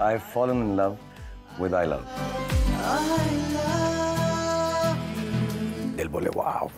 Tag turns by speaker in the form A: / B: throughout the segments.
A: I've fallen in love with I love. दिल बोले वाव.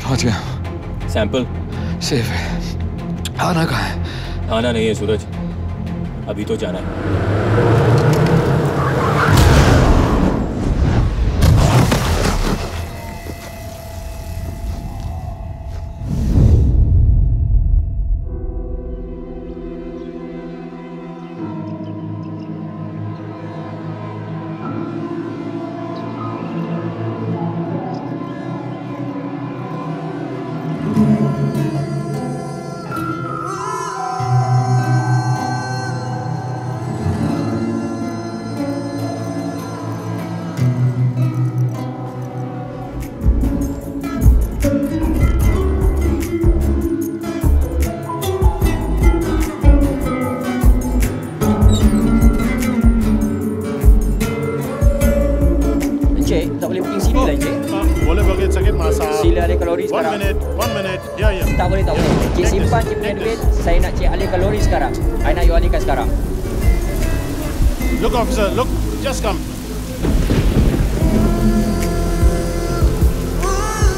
B: पहुंच गया.
C: सैंपल
B: सेफ है. आना कहाँ है?
C: आना नहीं है सूरज, अभी तो जाना है.
D: Tak boleh pergi sini lah, Encik.
E: Boleh bagi sakit masa.
D: Sila alih kalori sekarang.
E: 1 minute. Ya.
D: Tak boleh. Cik simpan cik punya duit. Saya nak cik alih kalori sekarang. I nak you alihkan sekarang.
E: Look officer, look. Just come.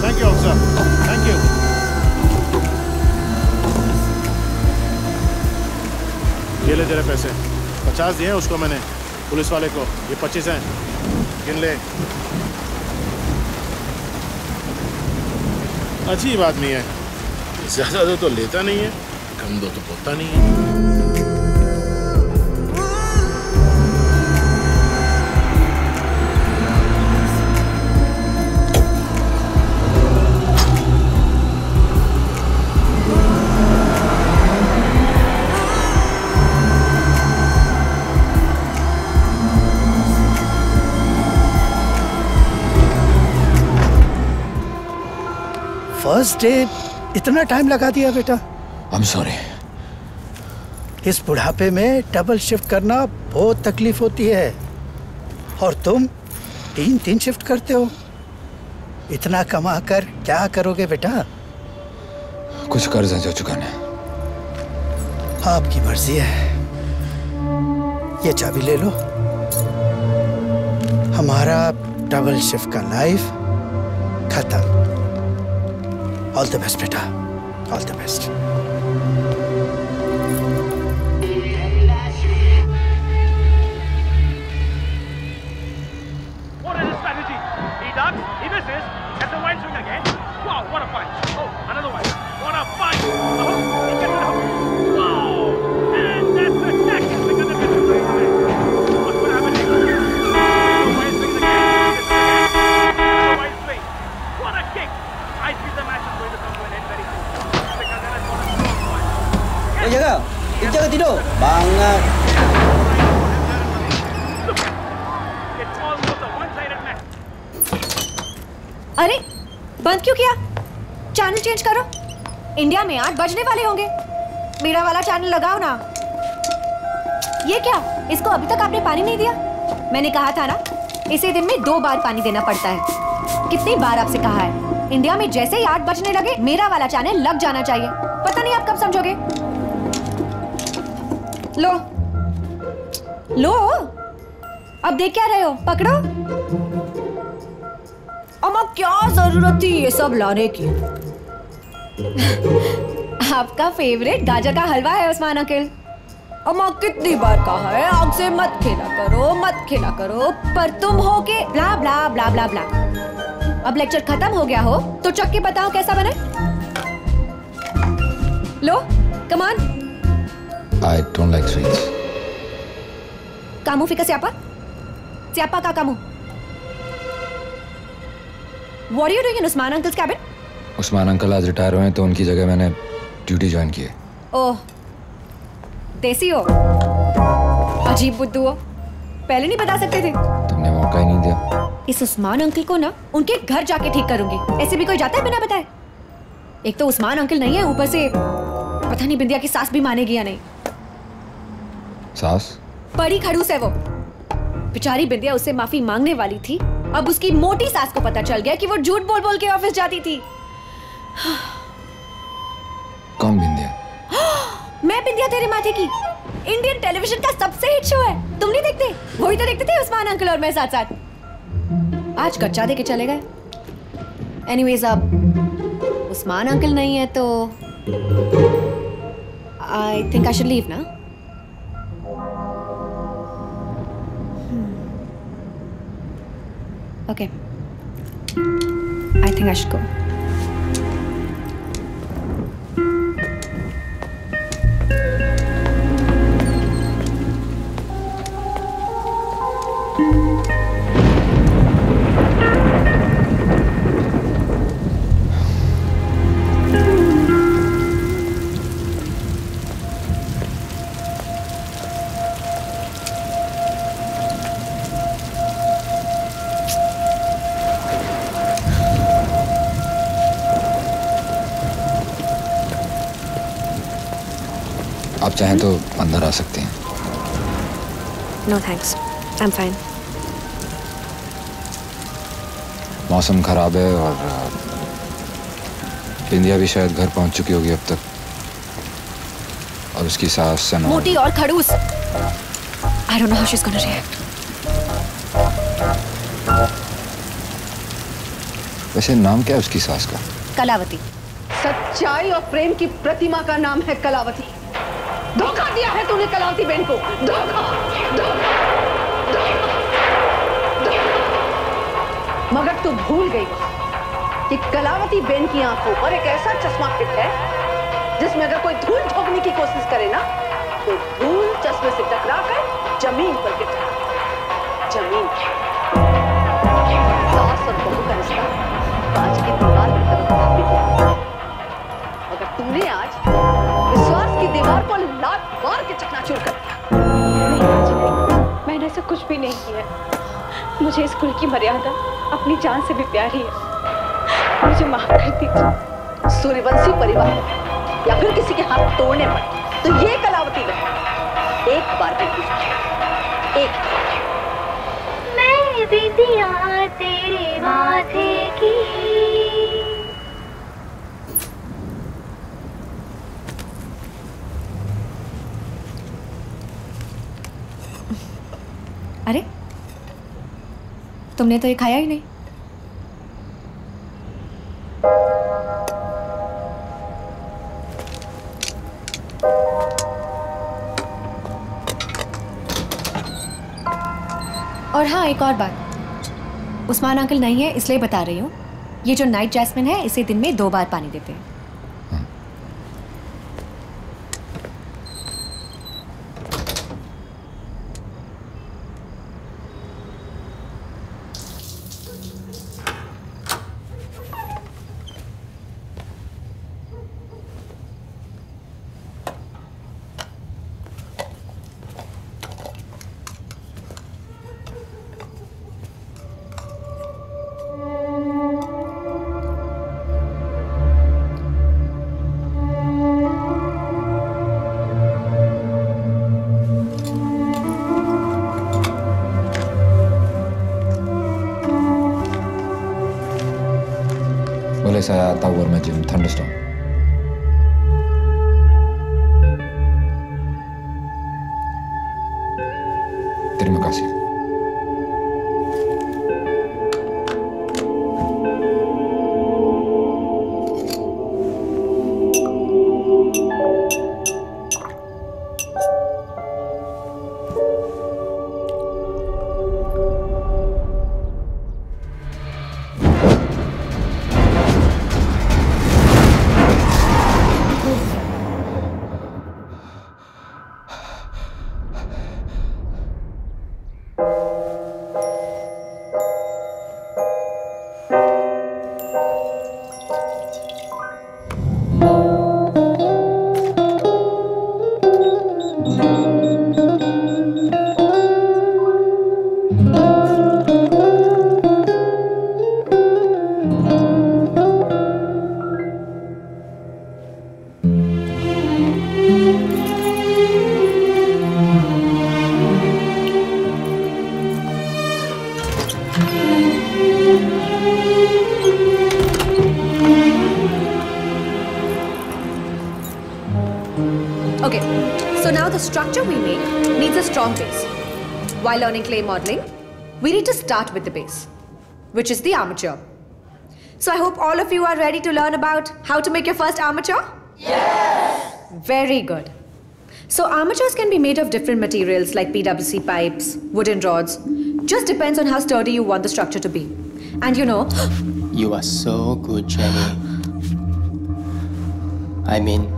E: Thank you officer. Thank you. ये ले तेरे पैसे. 50 दिए उसको मैंने police वाले को. ये 25 हैं. गिन ले. अजीब आदमी है. ज्यादा दो तो लेता नहीं है, कम दो तो बोलता नहीं है.
F: फर्स्ट डे इतना टाइम लगा दिया बेटा.
B: I'm sorry.
F: इस बुढ़ापे में डबल शिफ्ट करना बहुत तकलीफ होती है और तुम 3 शिफ्ट करते हो. इतना कमा कर क्या करोगे बेटा?
B: कुछ कर्ज है जो चुकाना है.
F: आपकी मर्जी है. ये चाबी ले लो. हमारा डबल शिफ्ट का लाइफ खत्म. ऑल द बेस्ट बेटा. All the best.
D: Jaga tidur. Bangat.
E: It's almost a one-sided match.
G: अरे बंद क्यों किया? चैनल चेंज करो। इंडिया में 8 बजने वाले होंगे। मेरा वाला चैनल लगाओ ना। ये क्या? इसको अभी तक आपने पानी नहीं दिया? मैंने कहा था ना, इसे दिन में 2 बार पानी देना पड़ता है। कितनी बार आपसे कहा है? इंडिया में जैसे ही 8 बजने लगे मेरा वाला चैनल लग जाना चाहिए। पता नहीं आप कब समझोगे। लो लो, अब देख क्या रहे हो? पकड़ो। अम्मा क्या जरूरत थी ये सब लाने की? आपका फेवरेट गाजर का हलवा है उस्मान अंकल। अम्मा कितनी बार कहा है आग से मत खेला करो, मत खेला करो, पर तुम हो के ब्ला ब्ला ब्ला ब्ला ब्ला। अब लेक्चर खत्म हो गया हो तो चख के बताओ कैसा बने। लो come on.
B: I don't like sweets.
G: Kamu fika siapa? Siapakah kamu? What are you doing in Usman Uncle's cabin?
B: Usman uncle आज रिटायर हुए हैं तो उनकी जगह मैंने ड्यूटी ज्वाइन की है।
G: ओह, देसी हो, अजीब बुद्धू हो। पहले नहीं बता सकते थे?
B: तुमने मौका ही नहीं दिया।
G: इस उस्मान अंकल को ना उनके घर जाके ठीक करूंगी। ऐसे भी कोई जाता है बिना बताए? एक तो उस्मान अंकल नहीं है, ऊपर से पता नहीं बिंदिया की सास भी मानेगी या नहीं।
B: सास?
G: बड़ी खड़ूस है वो। बेचारी बिंदिया उससे माफी मांगने वाली थी। अब उसकी मोटी सास को पता चल गया कि वो झूठ बोल बोल के ऑफिस जाती थी।
B: कौन बिंदिया?
G: मैं बिंदिया तेरे माथे की। इंडियन टेलीविजन का सबसे हिट शो है। तुम नहीं देखते? वही तो देखते थे उस्मान अंकल और मैं साथ साथ। आज कच्चा दे के चले गए। एनीवेज अब उस्मान अंकल नहीं है तो I think I should leave ना। Okay. I think I should go.
B: आप चाहें तो अंदर आ सकते हैं।
G: No thanks. I'm fine.
B: मौसम खराब है और बिंदिया भी शायद घर पहुंच चुकी होगी अब तक, और उसकी सास सना
G: मोटी और खड़ूस। I don't know how she's gonna react.
B: वैसे नाम क्या है उसकी सास का?
G: कलावती।
H: सच्चाई और प्रेम की प्रतिमा का नाम है कलावती। धोखा दिया है तूने कलावती बहन को। धोखा, धोखा, धोखा, धोखा। मगर तू भूल गई कि कलावती बहन की आंखों पर एक ऐसा चश्मा फिट है जिसमें अगर कोई धूल झोंकने की कोशिश करे ना तो धूल चश्मे से टकराकर जमीन पर गिर जाए। जमीन सास और बहू का रिश्ता कांच की दीवार की तरह स्थापित है। मगर तूने आज विश्वास की दीवार को लात मार के चकनाचूर कर दिया।
I: मैंने ऐसा कुछ भी नहीं किया। मुझे इस कुल की मर्यादा अपनी जान से भी प्यारी है। मुझे माफ कर दीजिए।
H: सूर्यवंशी परिवार या फिर किसी के हाथ तोड़ने पड़े तो ये कलावती बहन एक बार भी पूछती, एक
J: मैं बिंदिया तेरे माथे की।
G: अरे तुमने तो ये खाया ही नहीं। और हाँ, एक और बात, उस्मान अंकल नहीं है इसलिए बता रही हूँ, ये जो नाइट जैस्मिन है इसे दिन में 2 बार पानी देते हैं।
B: Mole saya tahu macam thunderstorm. Terima kasih.
G: Okay, so now the structure we make needs a strong base. While learning clay modeling, we need to start with the base, which is the armature. So I hope all of you are ready to learn about how to make your first armature? Yes! Very good. So armatures can be made of different materials like PWC pipes, wooden rods. Just depends on how sturdy you want the structure to be. And you know...
K: You are so good, Jenny. I mean,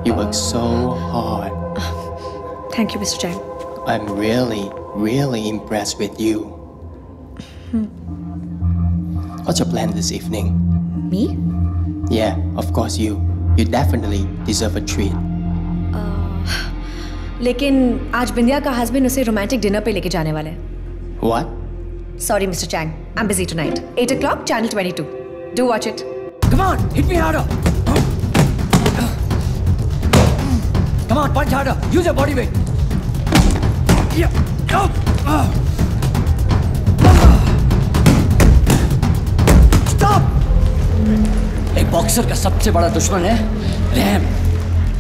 K: you work so hard.
G: Thank you, Mr. Chang.
K: I'm really impressed with you. What's your plan this evening?
G: Me?
K: Yeah, of course you. You definitely deserve a treat.
G: लेकिन आज बिंदिया का husband उसे romantic dinner पे लेके जाने वाला है.
K: What?
G: Sorry, Mr. Chang. I'm busy tonight. 8 o'clock, channel 22. Do watch it.
L: Come on, hit me harder. Come on, punch harder. Use your body weight. Yeah. Stop! एक बॉक्सर का सबसे बड़ा दुश्मन है रहम,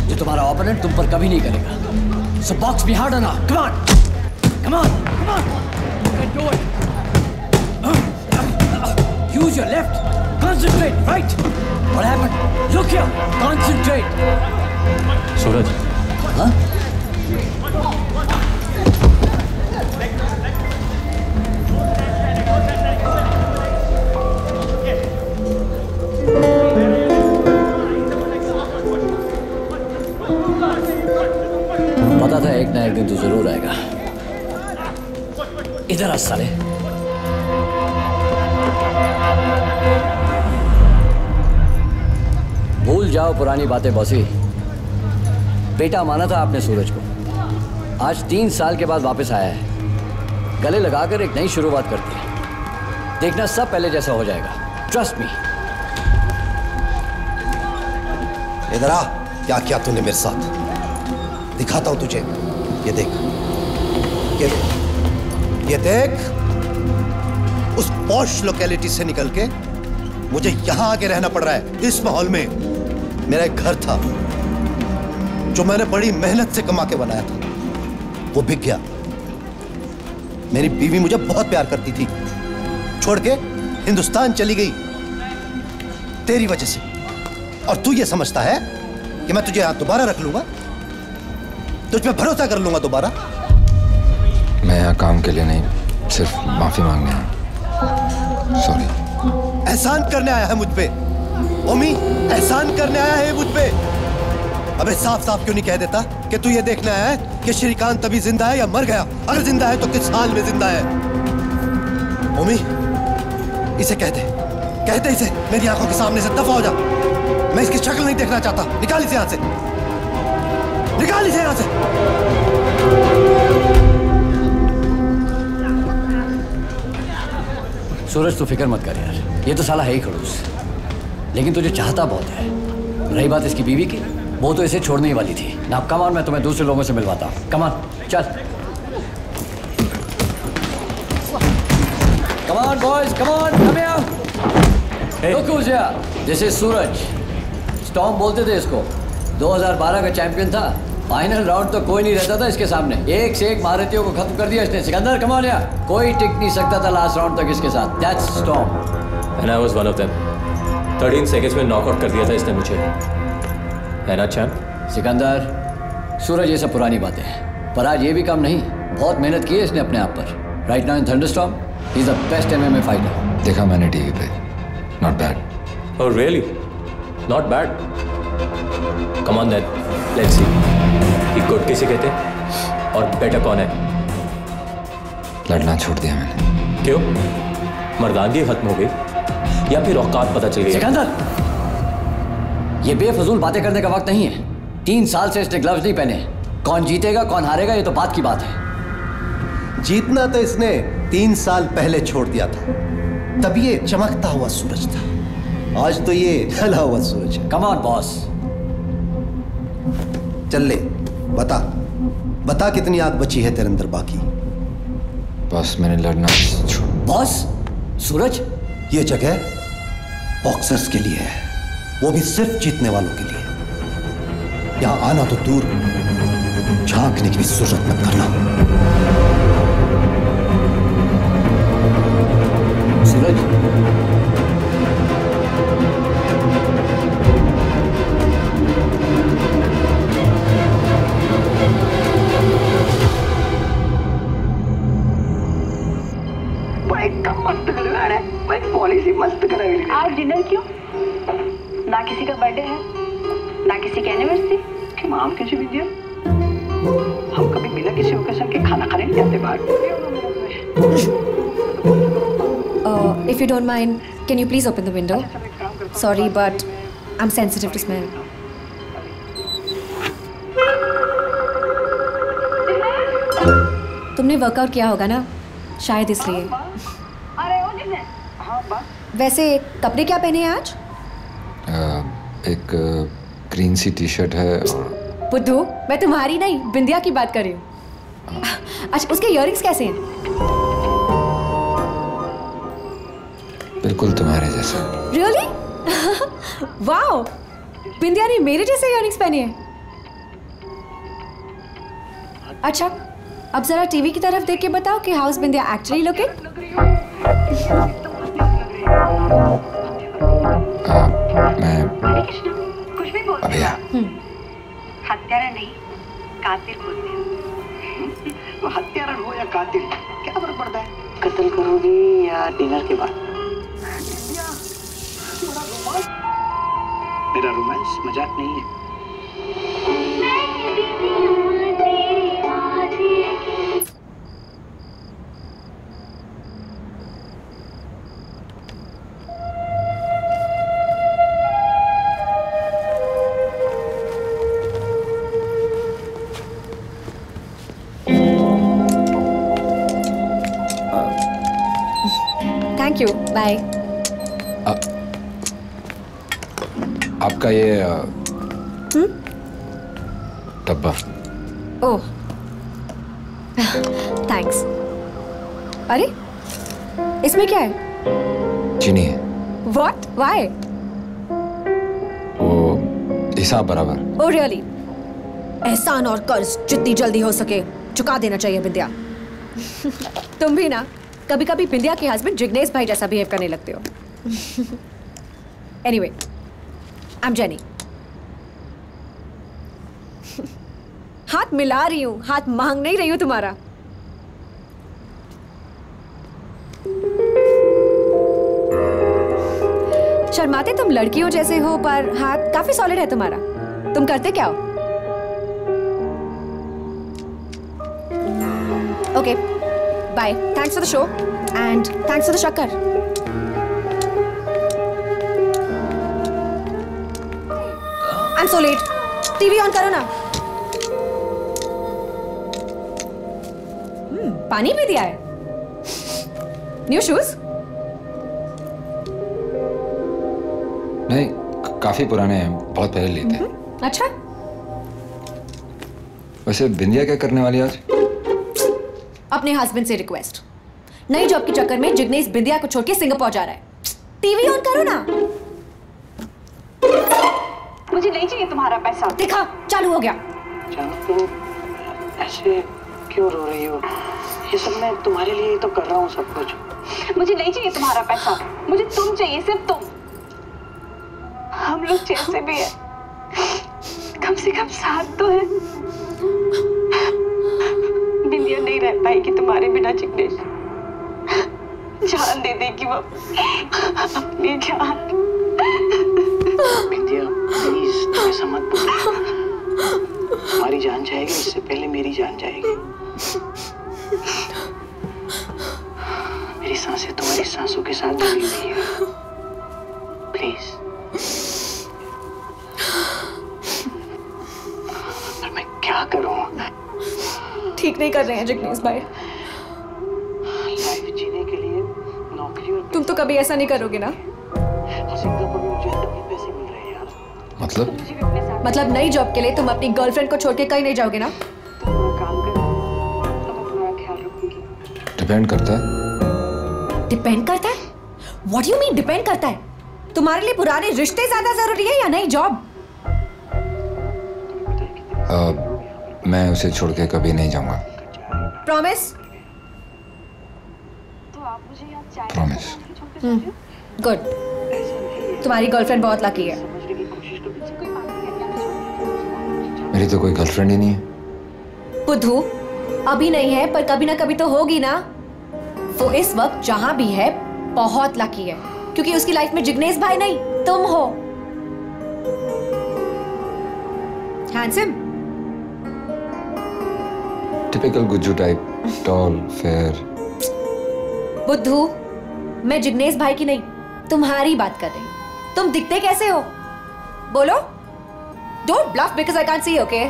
L: जो तुम्हारा ओपोनेंट तुम पर कभी नहीं करेगा. So box me harder now. Come on. Come on. Come on. You can do it. Use your left. Concentrate. Right. What happened? Look here. Concentrate.
C: Suraj.
L: Huh? पता था एक ना एक दिन तो जरूर आएगा. इधर आ साले. भूल जाओ पुरानी बातें बॉसी. बेटा माना था आपने सूरज को. आज 3 साल के बाद वापस आया है. गले लगाकर एक नई शुरुआत करते हैं. देखना सब पहले जैसा हो जाएगा. Trust me.
M: इधर आ. क्या किया तूने मेरे साथ? दिखाता हूं तुझे. ये देख. ये देख. उस पॉश लोकेलिटी से निकल के मुझे यहां आके रहना पड़ रहा है. इस माहौल में. मेरा एक घर था जो मैंने बड़ी मेहनत से कमा के बनाया था. वो बिक गया. मेरी बीवी मुझे बहुत प्यार करती थी. छोड़ के हिंदुस्तान चली गई तेरी वजह से. और तू ये समझता है कि मैं तुझे यहां दोबारा रख लूंगा? तुझ पे भरोसा कर लूंगा दोबारा?
B: मैं यहाँ काम के लिए नहीं, सिर्फ माफी मांगने आया. सॉरी.
M: एहसान करने आया है मुझ पे. ओमी, एहसान करने आया है मुझ पे. अबे साफ साफ क्यों नहीं कह देता कि तू ये देखने आया है कि श्रीकांत अभी जिंदा है या मर गया? अगर जिंदा है तो किस हाल में जिंदा है? ओमी, इसे कह दे इसे मेरी आंखों के सामने से दफा हो जा. मैं इसकी शक्ल नहीं देखना चाहता. निकाल इसे यहां से. निकाल इसे यहां से.
L: सूरज तू फिक्र मत कर यार. ये तो साला है ही खड़ूस, लेकिन तुझे चाहता बहुत है. रही बात इसकी बीवी की, वो तो इसे छोड़ने ही वाली थी ना. कम ऑन, मैं तुम्हें दूसरे लोगों से मिलवाता हूँ. कम ऑन, चल. Come on boys, come on, come here. This is Suraj. Storm बोलते थे इसको। 2012 का चैंपियन था। फाइनल राउंड तो कोई नहीं रहता था इसके सामने। एक से एक भारतीयों को खत्म कर दिया इसने। सिकंदर कम ऑन यार, कोई टिक नहीं सकता था लास्ट राउंड तक इसके साथ। That's storm
C: and I was one of them. 13 seconds में नॉकआउट कर दिया था इसने मुझे। है ना चैंप?
L: सिकंदर, सूरज ये सब पुरानी बातें हैं, पर आज ये भी कम नहीं। बहुत मेहनत की है इसने अपने आप पर। Right now in thunderstorm he is the best MMA fighter.
B: देखा मैंने टीवी पे। Not bad.
C: Oh really? Not bad. Come on then, let's see. कि गुड किसे कहते हैं और बेटर कौन है?
B: लड़ना छोड़ दिया मैंने।
C: क्यों? मर्दानगी खत्म हो गई या फिर औकात पता चल गई?
L: सिकंदर, ये बेफजूल बातें करने का वक्त नहीं है। 3 साल से इसने ग्लव्स नहीं पहने। कौन जीतेगा कौन हारेगा ये तो बात की बात है।
M: जीतना तो इसने 3 साल पहले छोड़ दिया था, तब ये चमकता हुआ सूरज था। आज तो ये ढला हुआ सूरज है।
L: Come on boss.
M: चल ले, बता कितनी आग बची है तेरे अंदर बाकी।
B: बॉस मैंने लड़ना छोड़।
L: बॉस, सूरज
M: ये जगह बॉक्सर्स के लिए है, वो भी सिर्फ जीतने वालों के लिए। यहां आना तो दूर, झांकने की भी जरूरत मत करना।
L: सूरज,
H: पॉलिसी मस्त कराई। आज डिनर क्यों? ना किसी का बर्थडे है, ना किसी की एनिवर्सरी। माम किसी भी दिया। हम कभी बिना किसी ओकेजन के खाना खाने नहीं जाते बाहर।
G: If you don't mind, can you please open the window? Sorry, but I'm sensitive to smell. तुमने वर्कआउट किया होगा ना, शायद इसलिए। वैसे कपड़े क्या पहने हैं आज?
B: एक ग्रीन सी टी-शर्ट है और
G: बुद्धू, मैं तुम्हारी नहीं बिंदिया की बात कर रही हूँ। अच्छा, उसके इयररिंग्स कैसे हैं?
B: बिल्कुल तुम्हारे जैसे।
G: Really? वाओ, बिंदिया ने मेरे जैसे इयररिंग्स पहने हैं। अच्छा, अब जरा टीवी की तरफ देख के बताओ कि हाउस बिंदिया एक्चुअली लुकिंग।
B: मैं
H: कुछ भी बोलते
B: अभिया।
H: हत्यारा नहीं, कातिल बोलते हैं। वो हत्यारा हो या कातिल, क्या फर्क पड़ता है? कत्ल करोगी या डिनर के बाद? मेरा रोमांस मजाक नहीं है।
G: Thank you, bye.
B: आपका ये डब्बा।
G: Oh, thanks. अरे, इसमें क्या है?
B: चीनी है।
G: What? Why?
B: वो हिसाब बराबर।
G: Oh really? एहसान और कर्ज जितनी जल्दी हो सके चुका देना चाहिए बिंदिया। तुम भी ना कभी कभी बिंदिया के हस्बैंड जिग्नेश भाई जैसा बिहेव करने लगते हो। Anyway, I'm Jenny. हाथ मिला रही हूँ, हाथ मांग नहीं रही हूँ तुम्हारा। शर्माते तुम लड़कियों जैसे हो, पर हाथ काफी सॉलिड है तुम्हारा। तुम करते क्या हो? Okay, bye. Thanks for the show and thanks for the shakkar. I'm so late. TV on करो ना। पानी भी दिया है। New shoes?
B: नहीं, काफी पुराने हैं, बहुत पहले लिए थे।
G: अच्छा।
B: वैसे बिंदिया क्या करने वाली आज?
G: अपने हस्बैंड से रिक्वेस्ट। नई जॉब के चक्कर में जिग्नेश बिंदिया को छोड़ के सिंगापुर जा रहा है। टीवी ऑन करो ना।
I: मुझे नहीं चाहिए तुम्हारा पैसा।
G: देखा, चालू हो गया।
N: तुम ऐसे क्यों रो रही हो? ये सब मैं तुम्हारे लिए तो कर रहा हूँ सब कुछ।
I: मुझे नहीं चाहिए तुम्हारा पैसा, मुझे तुम चाहिए, सिर्फ तुम। हम लोग जैसे भी है, कम से कम साथ तो है। बिंदिया नहीं रह पाएगी तुम्हारे बिना जिग्नेश। जान दे देगी वो, अपनी जान।
N: बिंदिया प्लीज तुम ऐसा मत बोलो। हमारी जान जाएगी इससे पहले मेरी जान जाएगी। मेरी सांसें तुम्हारी सांसों के साथ जुड़ी हुई है। प्लीज। पर मैं क्या करूं?
G: ठीक नहीं कर रहे हैं जिग्नेश भाई।
N: लाइफ जीने के लिए नौकरी और
G: तुम तो कभी ऐसा नहीं करोगे ना?
N: सिंगापुर में मुझे भी पैसे मिल रहे हैं यार।
G: मतलब नई जॉब के लिए तुम अपनी गर्लफ्रेंड को छोड़ के कहीं नहीं जाओगे ना?
B: डिपेंड करता है।
G: डिपेंड करता है? What do you mean depend करता है? तुम्हारे लिए पुराने रिश्ते ज्यादा जरूरी है या नई जॉब?
B: मैं उसे छोड़ के कभी नहीं जाऊंगा।
G: प्रॉमिस?
B: प्रॉमिस।
G: गुड। तुम्हारी गर्लफ्रेंड बहुत लकी है।
B: मेरी तो कोई गर्लफ्रेंड ही नहीं है।
G: बुद्धू, अभी नहीं है पर कभी ना कभी तो होगी ना। वो इस वक्त जहां भी है बहुत लकी है, क्योंकि उसकी लाइफ में जिग्नेश भाई नहीं तुम हो। Handsome,
B: typical Gujju type, tall, fair.
G: बुद्धू, मैं जिग्नेश भाई की नहीं तुम्हारी बात कर रही हूं। तुम दिखते कैसे हो? बोलो। Don't bluff because I can't see, okay?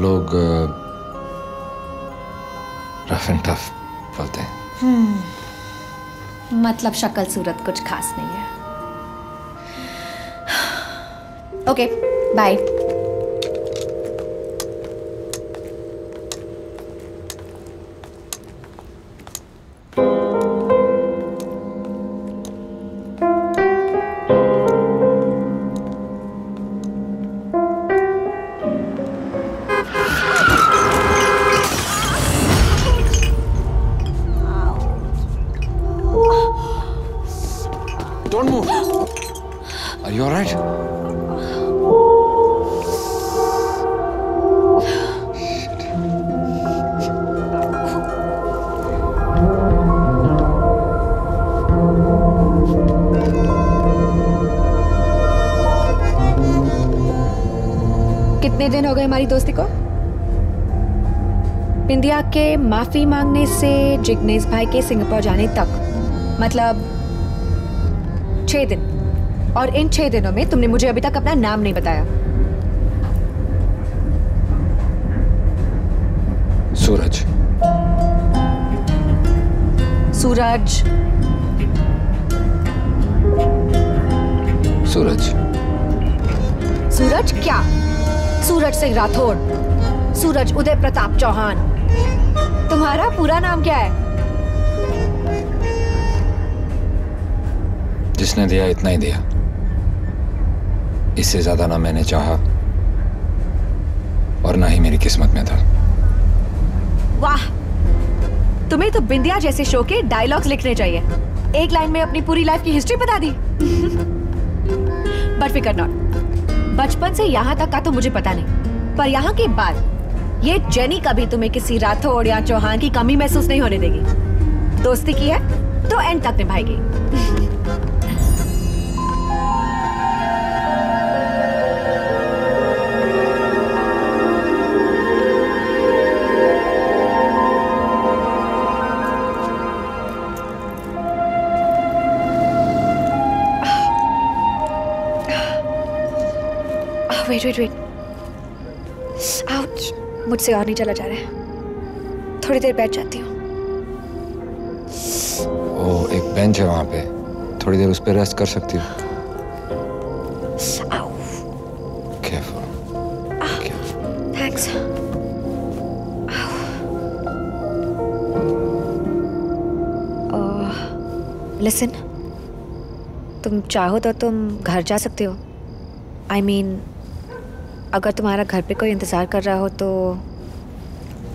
B: लोग रफ एंड टफ बोलते हैं।
G: मतलब शक्ल सूरत कुछ खास नहीं है। Okay, bye.
B: Don't move. Are you all right?
G: कितने दिन हो गए हमारी दोस्ती को? बिंदिया के माफी मांगने से जिग्नेश भाई के सिंगापुर जाने तक, मतलब 6 दिन। और इन 6 दिनों में तुमने मुझे अभी तक अपना नाम नहीं बताया।
B: सूरज।
G: सूरज।
B: सूरज।
G: सूरज क्या? सूरज सिंह राठौड़, सूरज उदय प्रताप चौहान। तुम्हारा पूरा नाम क्या है?
B: जिसने दिया इतना ही दिया, इससे ज्यादा ना मैंने चाहा और ना ही मेरी किस्मत में था।
G: वाह, तुम्हें तो बिंदिया जैसे शो के डायलॉग्स लिखने चाहिए। एक लाइन में अपनी पूरी लाइफ की हिस्ट्री बता दी। बट फिकर नॉट, बचपन से यहाँ तक का तो मुझे पता नहीं, पर यहाँ के बाद ये जेनी कभी तुम्हें किसी राठौड़ या चौहान की कमी महसूस नहीं होने देगी। दोस्ती की है तो एंड तक निभाएगी। वेट आउच, मुझसे और नहीं चला जा रहा है। थोड़ी देर बैठ जाती हूँ।
B: ओ, एक बेंच है वहां पे, थोड़ी देर उस पे रेस्ट कर सकती हो।
G: थैंक्स। लिसन, तुम चाहो तो तुम घर जा सकते हो। I mean, अगर तुम्हारा घर पे कोई इंतज़ार कर रहा हो तो।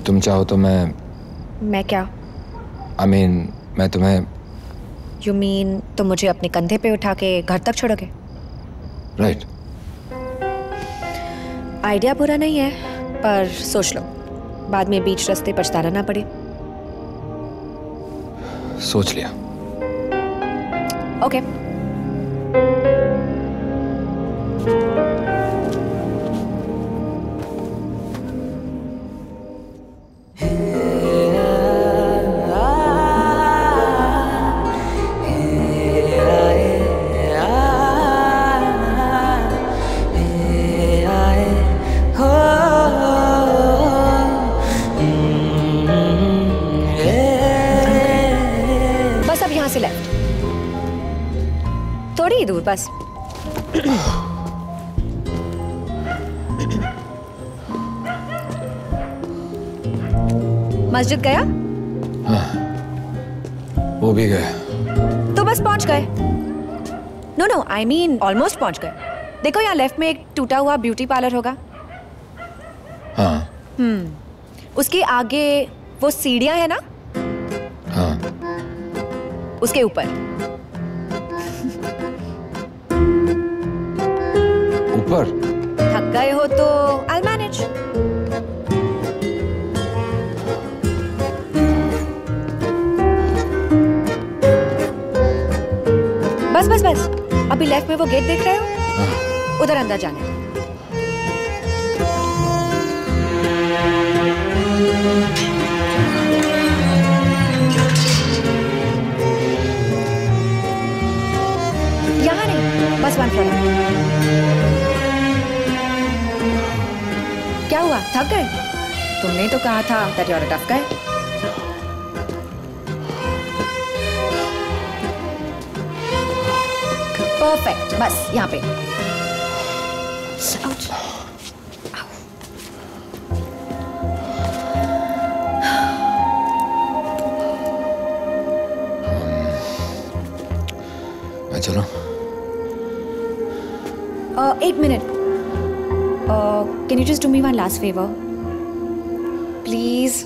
B: तुम चाहो तो मैं
G: क्या?
B: I mean, मैं तुम्हें।
G: You mean तुम मुझे अपने कंधे पे उठा के घर तक छोड़ोगे?
B: राइट।
G: आइडिया बुरा नहीं है, पर सोच लो, बाद में बीच रास्ते पछताना ना पड़े।
B: सोच लिया।
G: ओके। बस अब यहाँ से लेफ्ट, थोड़ी ही दूर बस। मस्जिद गया?
B: हाँ, वो भी गया।
G: तो बस पहुंच गए। No no, I mean almost पहुंच गए। देखो यहाँ लेफ्ट में एक टूटा हुआ ब्यूटी पार्लर होगा।
B: हाँ।
G: उसके आगे वो सीढ़ियां है ना?
B: हाँ।
G: उसके ऊपर।
B: ऊपर?
G: थक गए हो तो I'll manage। बस बस बस, अभी लेफ्ट में वो गेट देख रहे हो? उधर अंदर जाना है। यहाँ नहीं, बस 1 फ्लोर। क्या हुआ, थक गए? तुमने तो कहा था that you're a tough guy। Perfect, बस यहाँ पे। Ouch।
B: मैं चलूं?
G: 1 minute. Can you just do me one last favor? Please?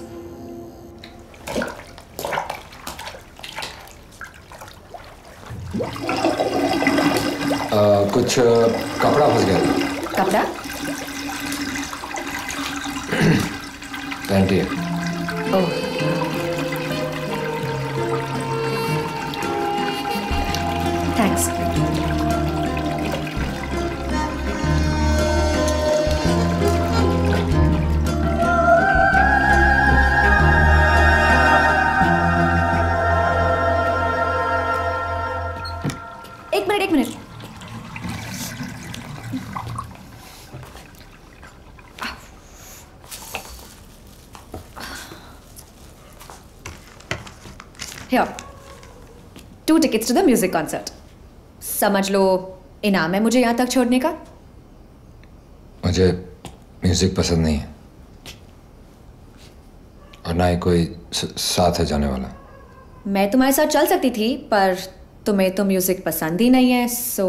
B: कुछ कपड़ा फंस गया था।
G: कपड़ा?
B: पैंटी है।
G: ओह। थैंक्स। एक minute. Here, 2 tickets to the music concert। समझ लो इनाम है मुझे यहाँ तक छोड़ने का।
B: मुझे म्यूजिक पसंद नहीं है और ना ही कोई साथ है जाने वाला।
G: मैं तुम्हारे साथ चल सकती थी, पर तुम्हें तो म्यूजिक पसंद ही नहीं है, सो।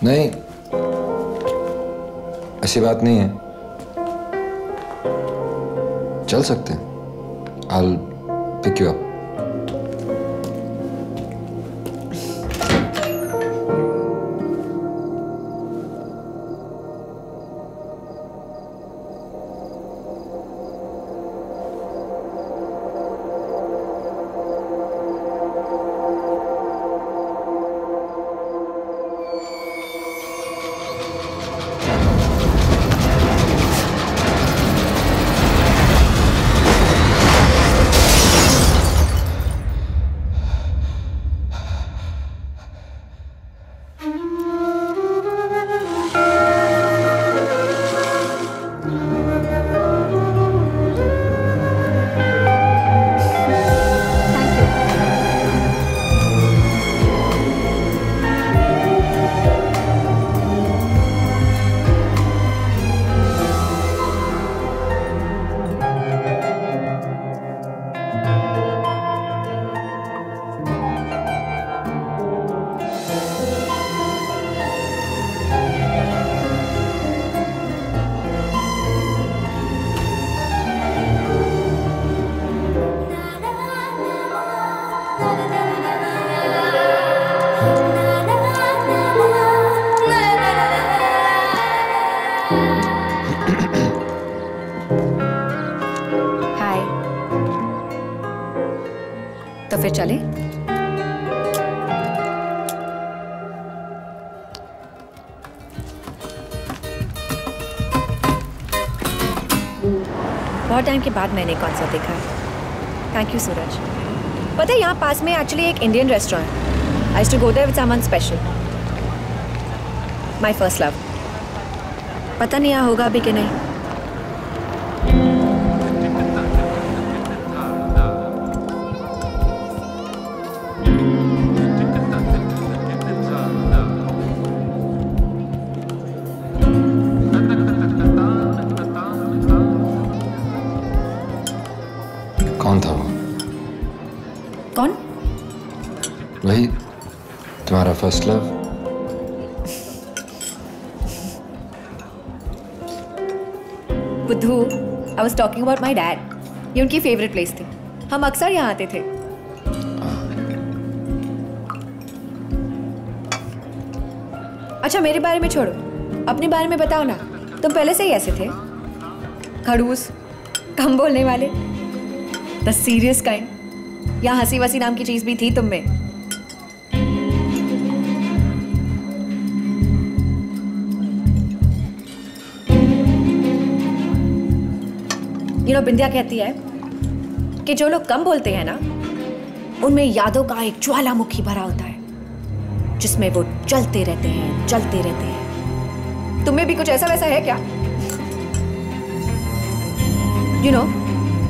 B: नहीं, ऐसी बात नहीं है, चल सकते हैं। I'll pick you up।
G: हाय। तो फिर चले? बहुत टाइम के बाद मैंने कॉन्सर्ट देखा। Thank you Suraj. पता है यहाँ पास में एक्चुअली एक Indian restaurant. I used to go there with someone special. My first love. पता नहीं यहाँ होगा भी कि नहीं।
B: कौन था वो?
G: कौन?
B: वही तुम्हारा फर्स्ट लव।
G: बुद्धू, I was talking about my dad. ये उनकी फेवरेट प्लेस थी। हम अक्सर यहाँ आते थे। अच्छा मेरे बारे में छोड़ो, अपने बारे में बताओ ना। तुम पहले से ही ऐसे थे? खड़ूस, कम बोलने वाले, द सीरियस काइंड, या हंसी वसी नाम की चीज भी थी तुम में? बिंदिया कहती है कि जो लोग कम बोलते हैं ना, उनमें यादों का एक ज्वालामुखी भरा होता है जिसमें वो चलते रहते हैं। तुम्हें भी कुछ ऐसा वैसा है क्या?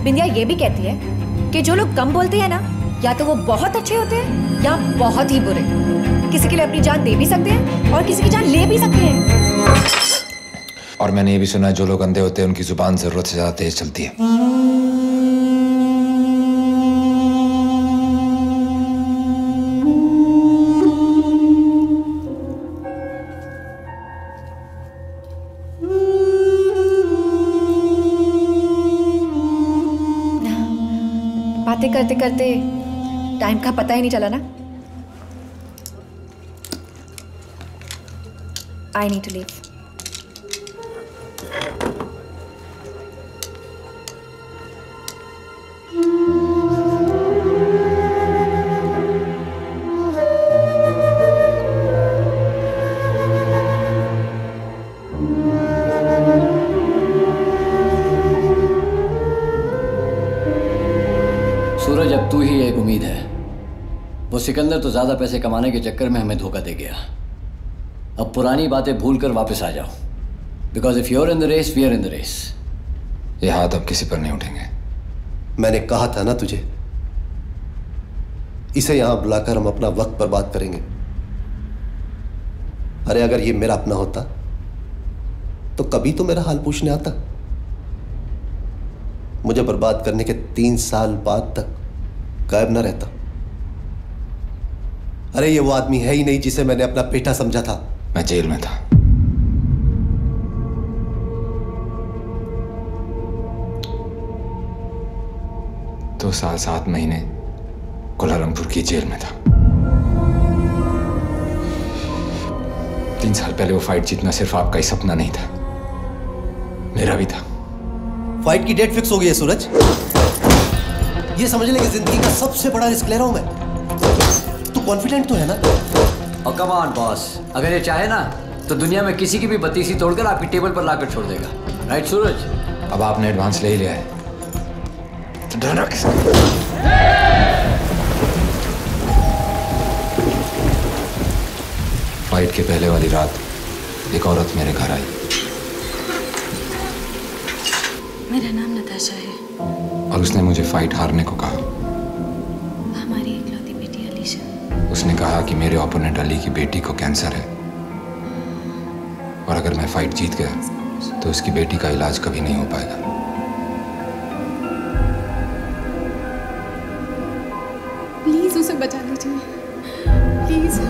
G: बिंदिया ये भी कहती है कि जो लोग कम बोलते हैं ना, या तो वो बहुत अच्छे होते हैं या बहुत ही बुरे। किसी के लिए अपनी जान दे भी सकते हैं और किसी की जान ले भी सकते हैं।
B: और मैंने ये भी सुना है जो लोग अंधे होते हैं उनकी जुबान जरूरत से ज्यादा तेज चलती है।
G: बातें करते करते टाइम का पता ही नहीं चला ना। I need to leave.
L: सूरज, अब तू ही एक उम्मीद है। वो सिकंदर तो ज्यादा पैसे कमाने के चक्कर में हमें धोखा दे गया। अब पुरानी बातें भूल कर वापस आ जाओ, because if you're in the race we are in the race.
B: ये हाथ अब किसी पर नहीं उठेंगे।
M: मैंने कहा था ना तुझे, इसे यहां बुलाकर हम अपना वक्त बर्बाद करेंगे। अरे अगर ये मेरा अपना होता तो कभी तो मेरा हाल पूछने आता। मुझे बर्बाद करने के 3 साल बाद तक गायब ना रहता। अरे ये वो आदमी है ही नहीं जिसे मैंने अपना बेटा समझा था।
B: मैं जेल में था। 2 साल 7 महीने कोलालमपुर की जेल में था। 3 साल पहले वो फाइट जीतना सिर्फ आपका ही सपना नहीं था, मेरा भी था।
M: फाइट की डेट फिक्स हो गई है सूरज। ये समझ ले कि जिंदगी का सबसे बड़ा रिस्क ले रहा हूं मैं। तू कॉन्फिडेंट तो है ना?
L: और कम ऑन बॉस, अगर ये चाहे ना तो दुनिया में किसी की भी बत्तीसी तोड़कर आपकी टेबल पर लाकर छोड़ देगा। राइट सूरज?
B: अब आपने एडवांस ले ही लिया है तो डरना किस? फाइट के पहले वाली रात एक औरत मेरे घर आई।
O: मेरा नाम नताशा है
B: और उसने मुझे फाइट हारने को कहा।
O: हमारी इकलौती बेटी अलीशा।
B: उसने कहा कि मेरे ओपोनेंट अली की बेटी को कैंसर है और अगर मैं फाइट जीत गया तो उसकी बेटी का इलाज कभी नहीं हो पाएगा।
O: प्लीज उसे बचा लीजिए, प्लीज।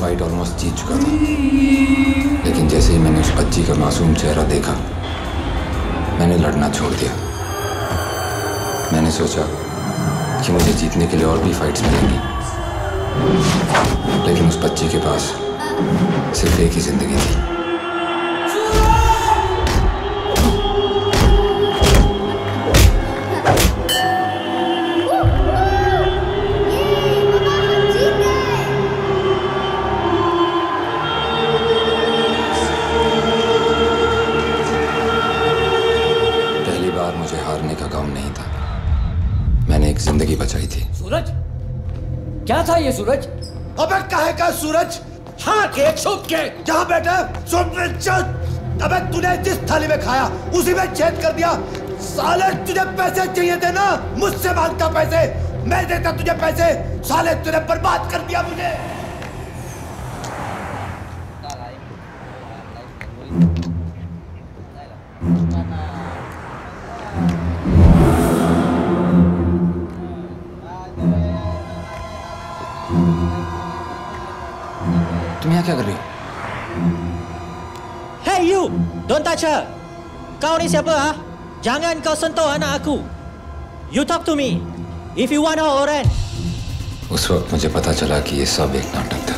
B: फाइट ऑलमोस्ट जीत चुका था, लेकिन जैसे ही मैंने उस बच्ची का मासूम चेहरा देखा, मैंने लड़ना छोड़ दिया। मैंने सोचा कि मुझे जीतने के लिए और भी फाइट्स मिलेंगी, लेकिन उस बच्ची के पास सिर्फ एक ही जिंदगी थी। पहली बार मुझे हारने का गम नहीं था, मैंने एक जिंदगी बचाई थी।
L: सूरज, क्या था ये सूरज?
M: अबे काहे का सूरज?
L: हाँ के छुप के
M: जहाँ बैठा अबे तूने जिस थाली में खाया उसी में छेद कर दिया। साले तुझे पैसे चाहिए थे ना, मुझसे मांगता पैसे, मैं देता तुझे पैसे। साले तूने बर्बाद कर दिया मुझे।
B: तुम यहाँ क्या कर रही हो?
P: Hey you, don't touch her. Kau ni siapa ha? Jangan kau sentuh anak aku. You talk to me. If you want her or rent.
B: उस वक्त मुझे पता चला कि ये सब एक नाटक था।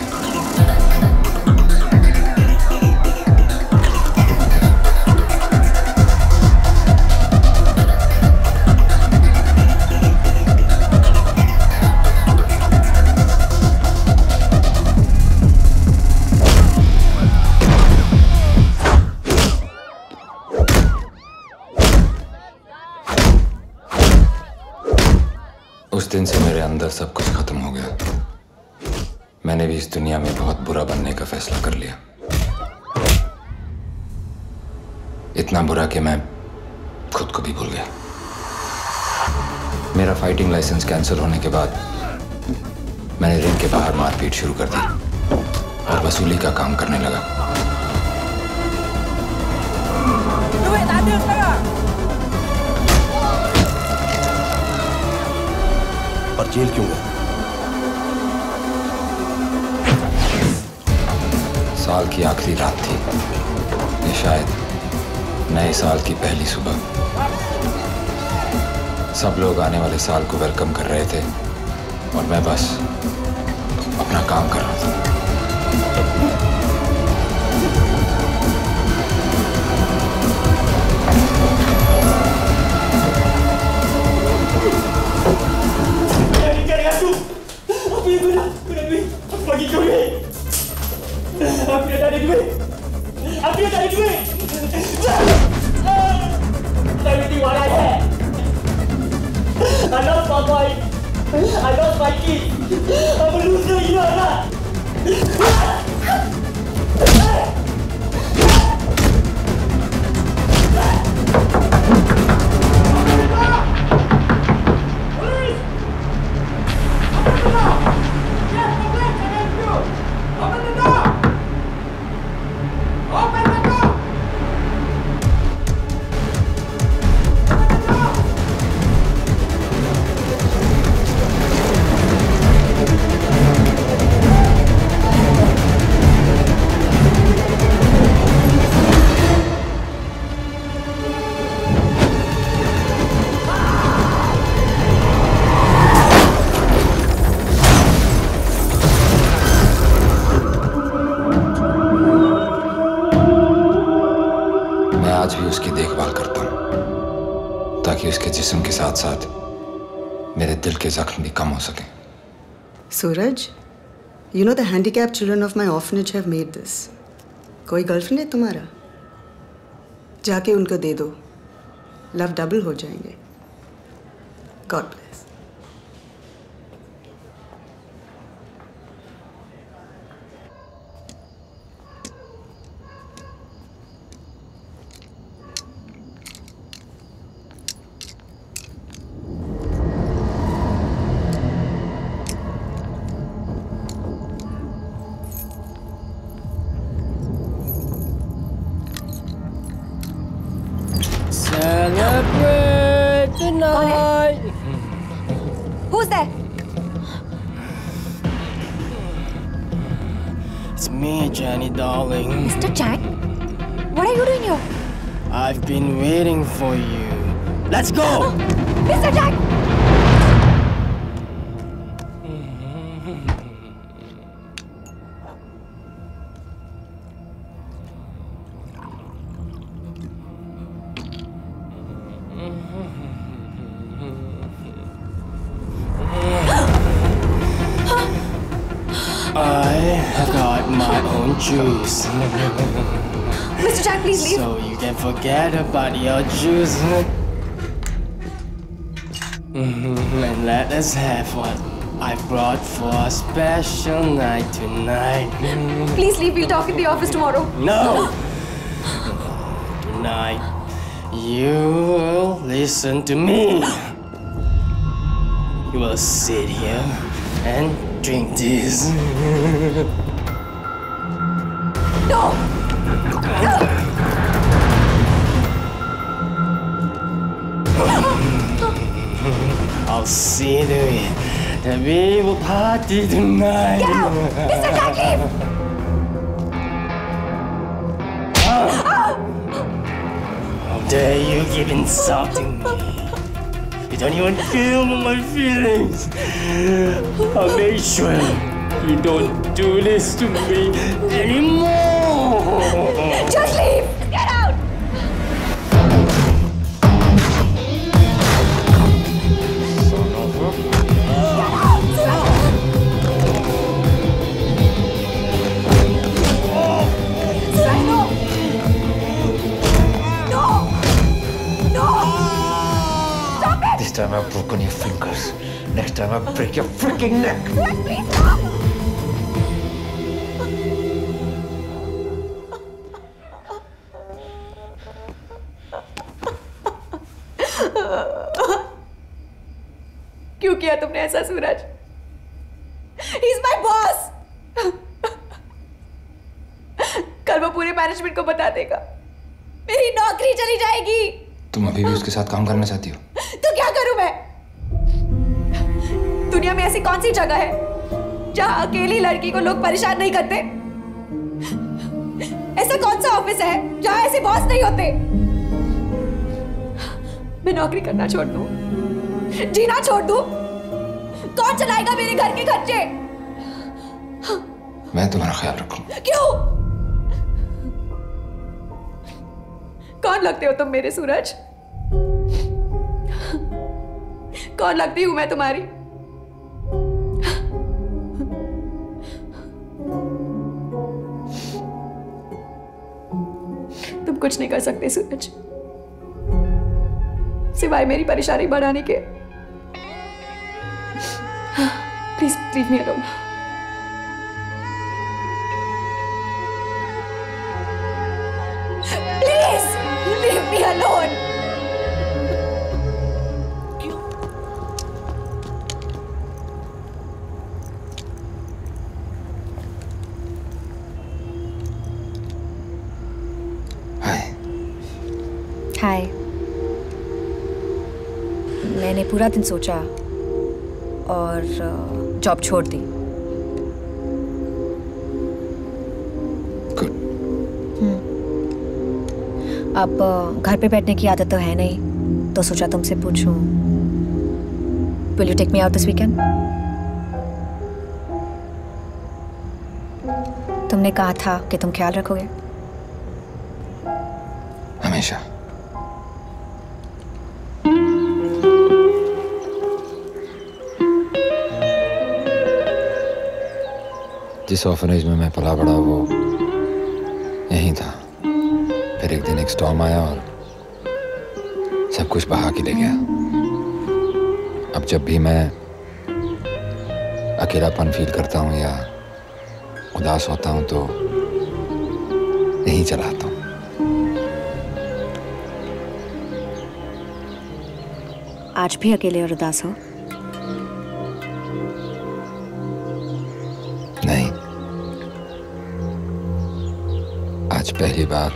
B: उस दिन से मेरे अंदर सब कुछ खत्म हो गया। मैंने भी इस दुनिया में बहुत बुरा बनने का फैसला कर लिया। इतना बुरा कि मैं खुद को भी भूल गया। मेरा फाइटिंग लाइसेंस कैंसिल होने के बाद मैंने रिंग के बाहर मारपीट शुरू कर दी और वसूली का काम करने लगा।
M: पर जेल क्यों गए?
B: साल की आखिरी रात थी, ये शायद नए साल की पहली सुबह। सब लोग आने वाले साल को वेलकम कर रहे थे और मैं बस अपना काम कर रहा था।
P: Bagi duit. Aku dah ada duit. Aku dah ada duit. Everything what I had. I lost my wife. I lost my kid. I'm a loser, you know that.
B: आज भी उसकी देखभाल करता हूं ताकि उसके जिस्म के साथ साथ मेरे दिल के जख्म भी कम हो सके।
Q: सूरज, you know the handicapped children of my orphanage have made this. कोई गर्लफ्रेंड है तुम्हारा? जाके उनको दे दो, लव डबल हो जाएंगे। God bless.
P: Celebrate tonight.
R: It's me, Jenny, darling.
G: Mr. Chang, what are you doing here?
R: I've been waiting for you. Let's go!
G: Mr. Chang!
R: I got my own juice.
G: Mr. Chang, please leave.
R: So you can forget about your juice. And let us have what I brought for a special night tonight.
G: Please leave. We'll talk in the office tomorrow.
R: No! Tonight, you will listen to me. You will sit here and drink this.
G: No!
R: I'll see to it that we will party tonight.
G: Get out! Mr. Chang, leave!
R: How dare you keep insulting me? You don't even feel my feelings. I'll make sure you don't do this to me anymore.
G: Just leave! Get out!
S: This time I've broken your fingers. Next time I'll break your freaking neck.
G: Please stop! क्यों किया तुमने ऐसा सूरज? He's my boss. कल वो पूरे management को बता देगा। मेरी नौकरी चली जाएगी।
B: तुम अभी भी उसके साथ काम करना चाहती हो?
G: तो क्या करूं मैं? दुनिया में ऐसी कौन सी जगह है जहां अकेली लड़की को लोग परेशान नहीं करते? ऐसा कौन सा ऑफिस है जहां ऐसे बॉस नहीं होते? मैं नौकरी करना छोड़ दूं? जीना छोड़ दूं? कौन चलाएगा मेरे घर के खर्चे?
B: मैं तुम्हारा ख्याल रखूंगा।
G: क्यों? कौन लगते हो तुम मेरे सूरज? कौन लगती हूं मैं तुम्हारी? तुम कुछ नहीं कर सकते सूरज, सिवाय मेरी परेशानी बढ़ाने के। Please leave me alone. Please leave me alone. हाय। मैंने पूरा दिन सोचा और जॉब छोड़ दी। अब घर पे बैठने की आदत तो है नहीं, तो सोचा तुमसे पूछूं, Will you take me out this weekend? तुमने कहा था कि तुम ख्याल रखोगे।
B: हमेशा। जिस ऑर्फनेज में मैं पला बड़ा वो यहीं था। फिर एक दिन एक स्टॉर्म आया और सब कुछ बहा के ले गया। अब जब भी मैं अकेलापन फील करता हूँ या उदास होता हूँ तो यहीं चला आता हूँ।
G: आज भी अकेले और उदास हो?
B: नहीं, आज पहली बार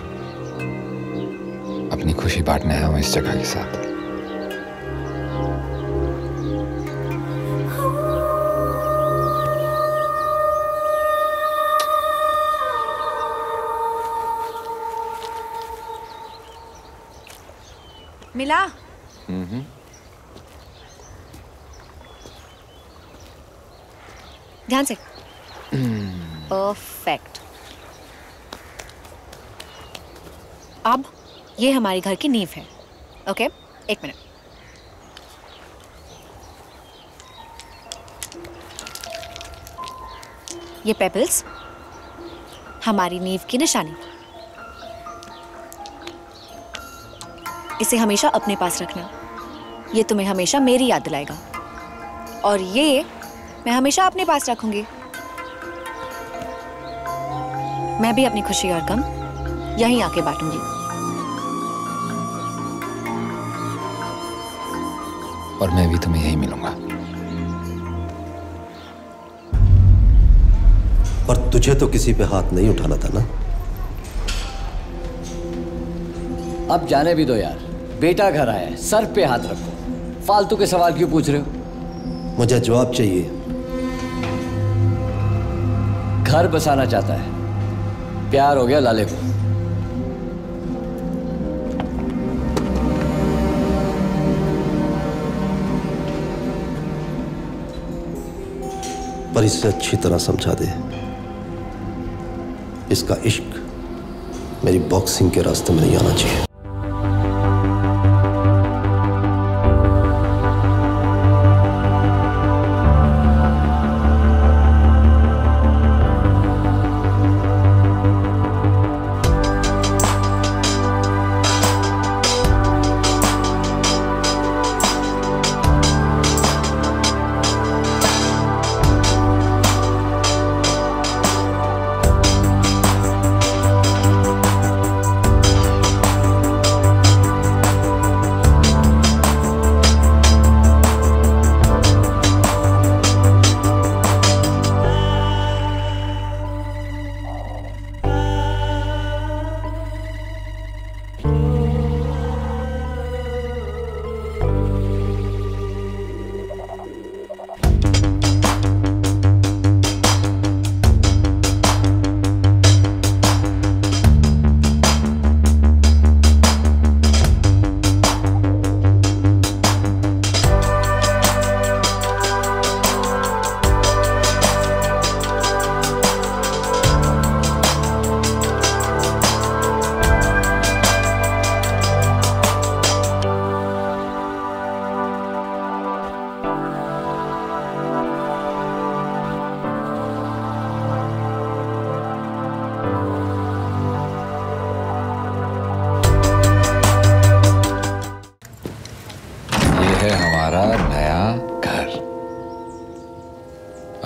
B: अपनी खुशी बांटने आया हूं इस जगह के साथ।
G: मिला? ध्यान से। परफेक्ट। अब ये हमारे घर की नींव है। ओके, एक मिनट। ये पेबल्स हमारी नींव की निशानी। इसे हमेशा अपने पास रखना। ये तुम्हें हमेशा मेरी याद दिलाएगा और ये मैं हमेशा अपने पास रखूंगी। मैं भी अपनी खुशी और गम यहीं आके बांटूंगी।
B: और मैं भी तुम्हें यहीं मिलूंगा।
M: पर तुझे तो किसी पे हाथ नहीं उठाना था ना।
L: अब जाने भी दो यार, बेटा घर आया है, सर पे हाथ रखो। फालतू के सवाल क्यों पूछ रहे हो?
M: मुझे जवाब चाहिए।
L: घर बसाना चाहता है, प्यार हो गया लाले को।
M: पर इसे अच्छी तरह समझा दे, इसका इश्क मेरी बॉक्सिंग के रास्ते में नहीं आना चाहिए।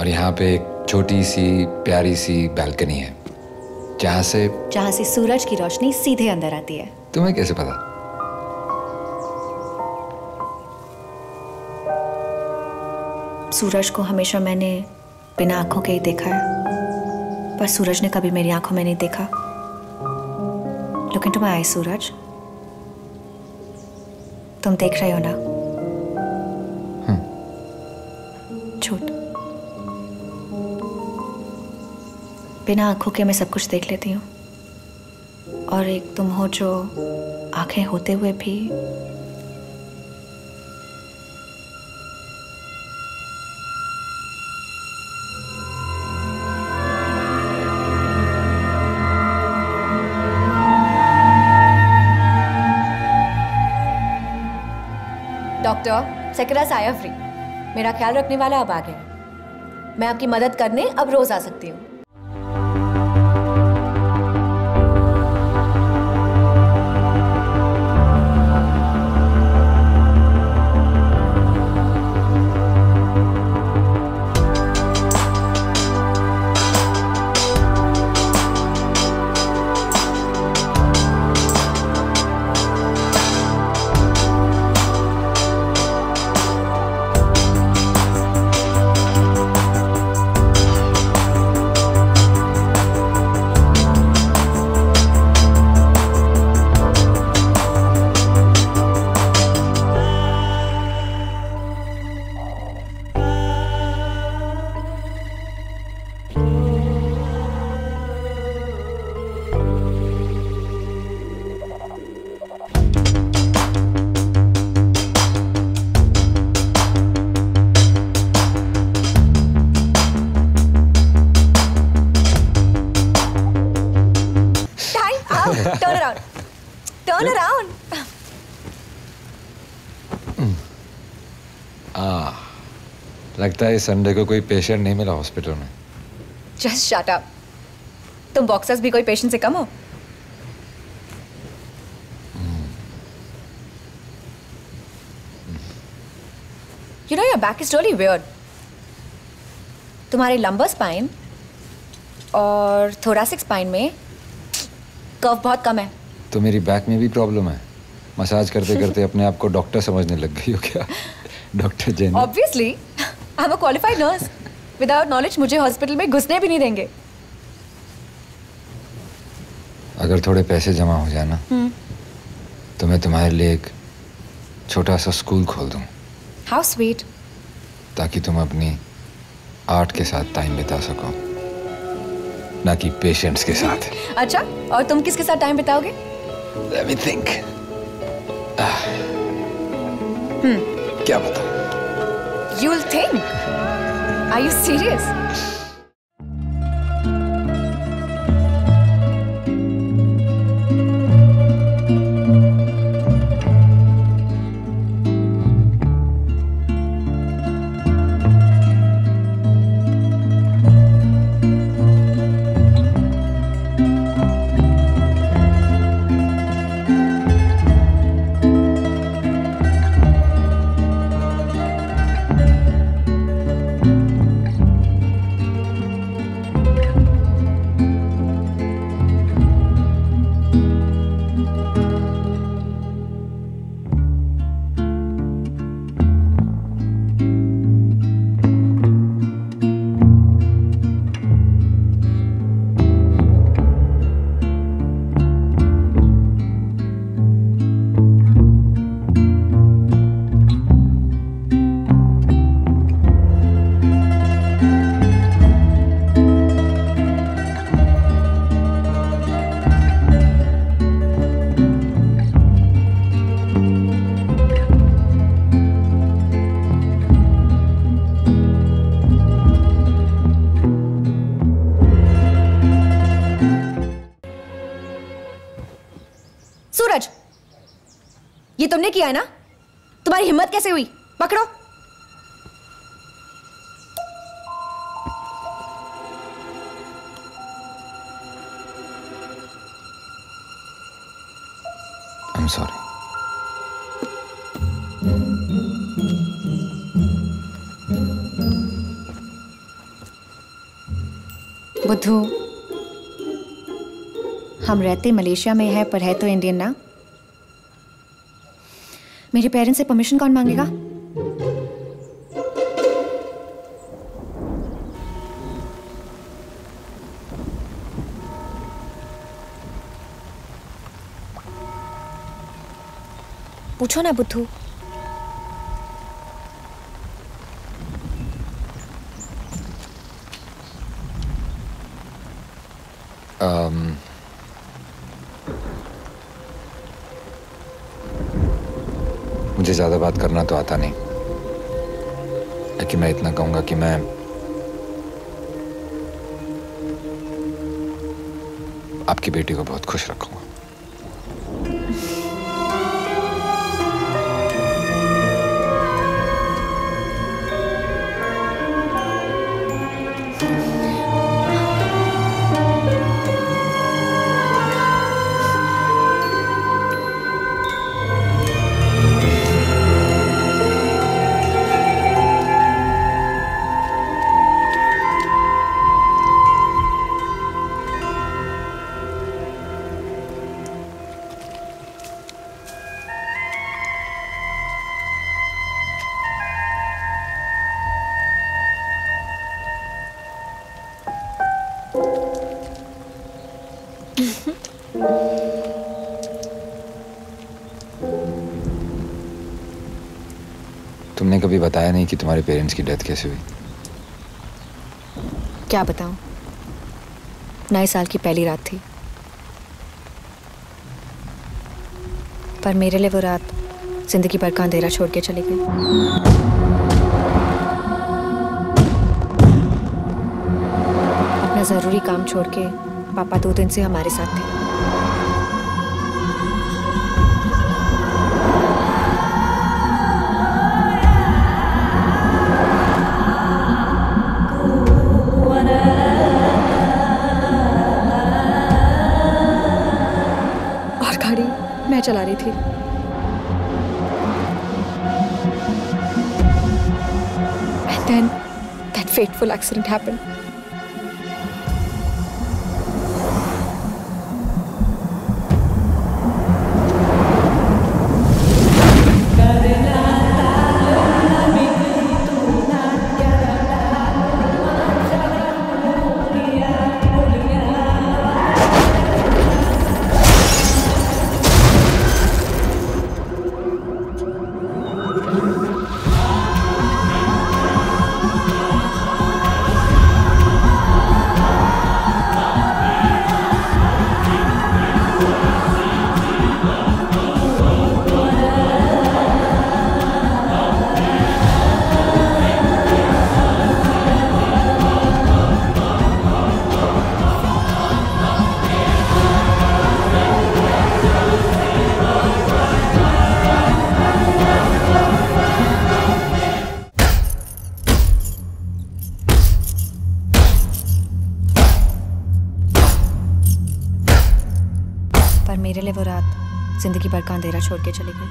B: यहाँ पे एक छोटी सी प्यारी सी बैल्कनी है जहाँ से
G: सूरज की रोशनी सीधे अंदर आती है।
B: तुम्हें कैसे पता?
G: सूरज को हमेशा मैंने बिना आंखों के ही देखा है, पर सूरज ने कभी मेरी आंखों में नहीं देखा। लुक इनटू माय आईज सूरज, तुम देख रहे हो ना? झूठ। बिना आंखों के मैं सब कुछ देख लेती हूँ, और एक तुम हो जो आंखें होते हुए भी डॉक्टर सकरास आया फ्री। मेरा ख्याल रखने वाला अब आ गया। मैं आपकी मदद करने अब रोज आ सकती हूँ। Turn around.
B: लगता है संडे को कोई पेशेंट नहीं मिला हॉस्पिटल में।
G: Just shut up. तुम बॉक्सर्स भी कोई पेशेंट से कम हो? You know your back is really weird. तुम्हारे लंबर स्पाइन और थोरासिक स्पाइन में कर्व बहुत कम है।
B: तो मेरी बैक में भी प्रॉब्लम है। मसाज करते करते अपने आप को डॉक्टर समझने लग गई हो क्या? Doctor jenny.
G: Obviously, I'm a qualified nurse. Without knowledge मुझे हॉस्पिटल में घुसने भी नहीं देंगे।
B: अगर थोड़े पैसे जमा हो जाए ना, तो मैं तुम्हारे लिए एक छोटा सा स्कूल खोल दूं।
G: How sweet.
B: ताकि तुम अपनी आर्ट के साथ टाइम बिता सको, ना कि पेशेंट्स के साथ।
G: अच्छा, और तुम किसके साथ टाइम बिताओगे?
B: Let me think. क्या बताऊं?
G: You'll think. Are you serious? सूरज, ये तुमने किया है ना? तुम्हारी हिम्मत कैसे हुई? पकड़ो।
B: I'm sorry.
G: बुद्धू, हम रहते मलेशिया में है पर है तो इंडियन ना। मेरे पेरेंट्स से परमिशन कौन मांगेगा? पूछो ना बुद्धू।
B: मुझे ज्यादा बात करना तो आता नहीं, लेकिन मैं इतना कहूंगा कि मैं आपकी बेटी को बहुत खुश रखूंगा। तुमने कभी बताया नहीं कि तुम्हारे पेरेंट्स की डेथ कैसे हुई?
G: क्या बताऊं? नए साल की पहली रात थी, पर मेरे लिए वो रात जिंदगी भर का अंधेरा छोड़ के चली गई। अपना जरूरी काम छोड़ के पापा 2 दिन से हमारे साथ थे।
O: चला रही थी। And then that fateful accident happened.
G: मेरे लिए वो रात जिंदगी भर का अंधेरा छोड़ के चली गई।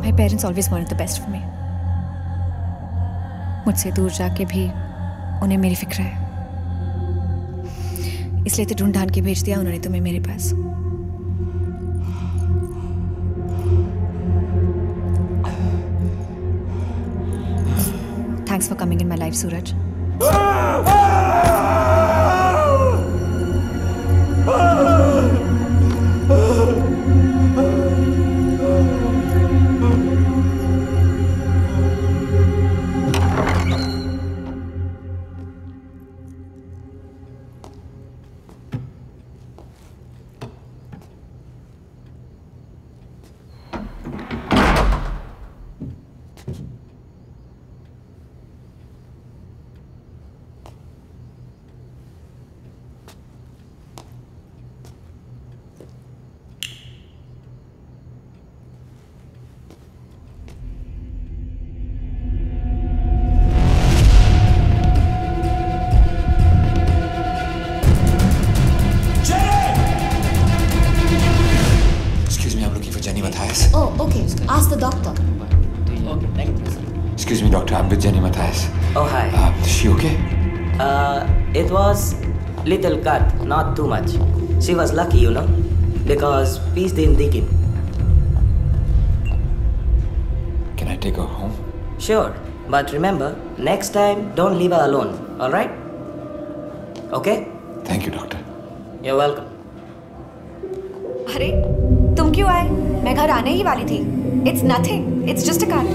G: My parents always wanted the best for me. मुझसे दूर जाके भी उन्हें मेरी फिक्र है, इसलिए तो ढूंढ ढांढ के भेज दिया उन्होंने तुम्हें मेरे पास। Thanks for coming in my life, Suraj. Oh, okay. Ask the doctor.
B: Okay, thank you. Excuse me, doctor. I'm with Jenny Matthias.
T: Oh, hi.
B: Is she okay?
T: It was little cut, not too much. She was lucky, you know, because peace didn't dig in.
B: Can I take her home?
T: Sure, but remember, next time don't leave her alone. All right? Okay?
B: Thank you, doctor.
T: You're welcome.
G: अरे तुम क्यों आए? मैं घर आने ही वाली थी। It's nothing. It's just a cut.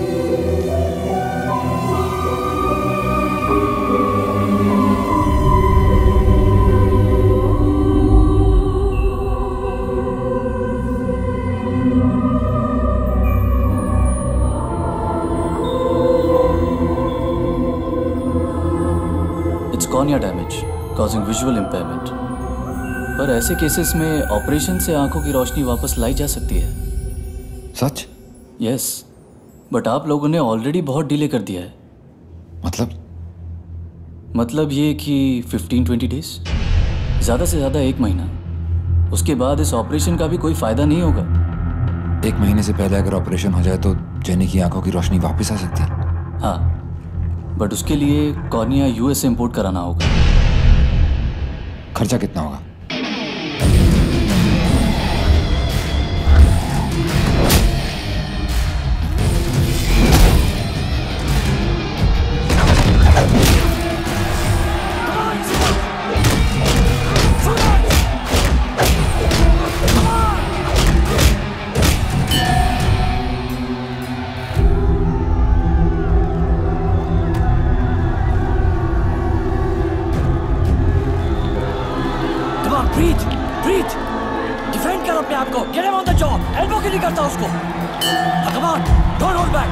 U: It's cornea damage, causing visual impairment. पर ऐसे केसेस में ऑपरेशन से आंखों की रोशनी वापस लाई जा सकती है।
B: सच?
U: यस, बट आप लोगों ने ऑलरेडी बहुत डिले कर दिया है। मतलब ये कि 15-20 डेज, ज़्यादा से ज़्यादा 1 महीना। उसके बाद इस ऑपरेशन का भी कोई फ़ायदा नहीं होगा।
B: 1 महीने से पहले अगर ऑपरेशन हो जाए तो जेनी की आंखों की रोशनी वापस आ सकती है।
U: हाँ, बट उसके लिए कॉर्निया यूएस से इंपोर्ट कराना होगा।
B: खर्चा कितना होगा?
L: Breathe! Defend कर अपने आप को! Get him on the job! Elbow क्यों नहीं करता उसको? Come on! Don't hold back!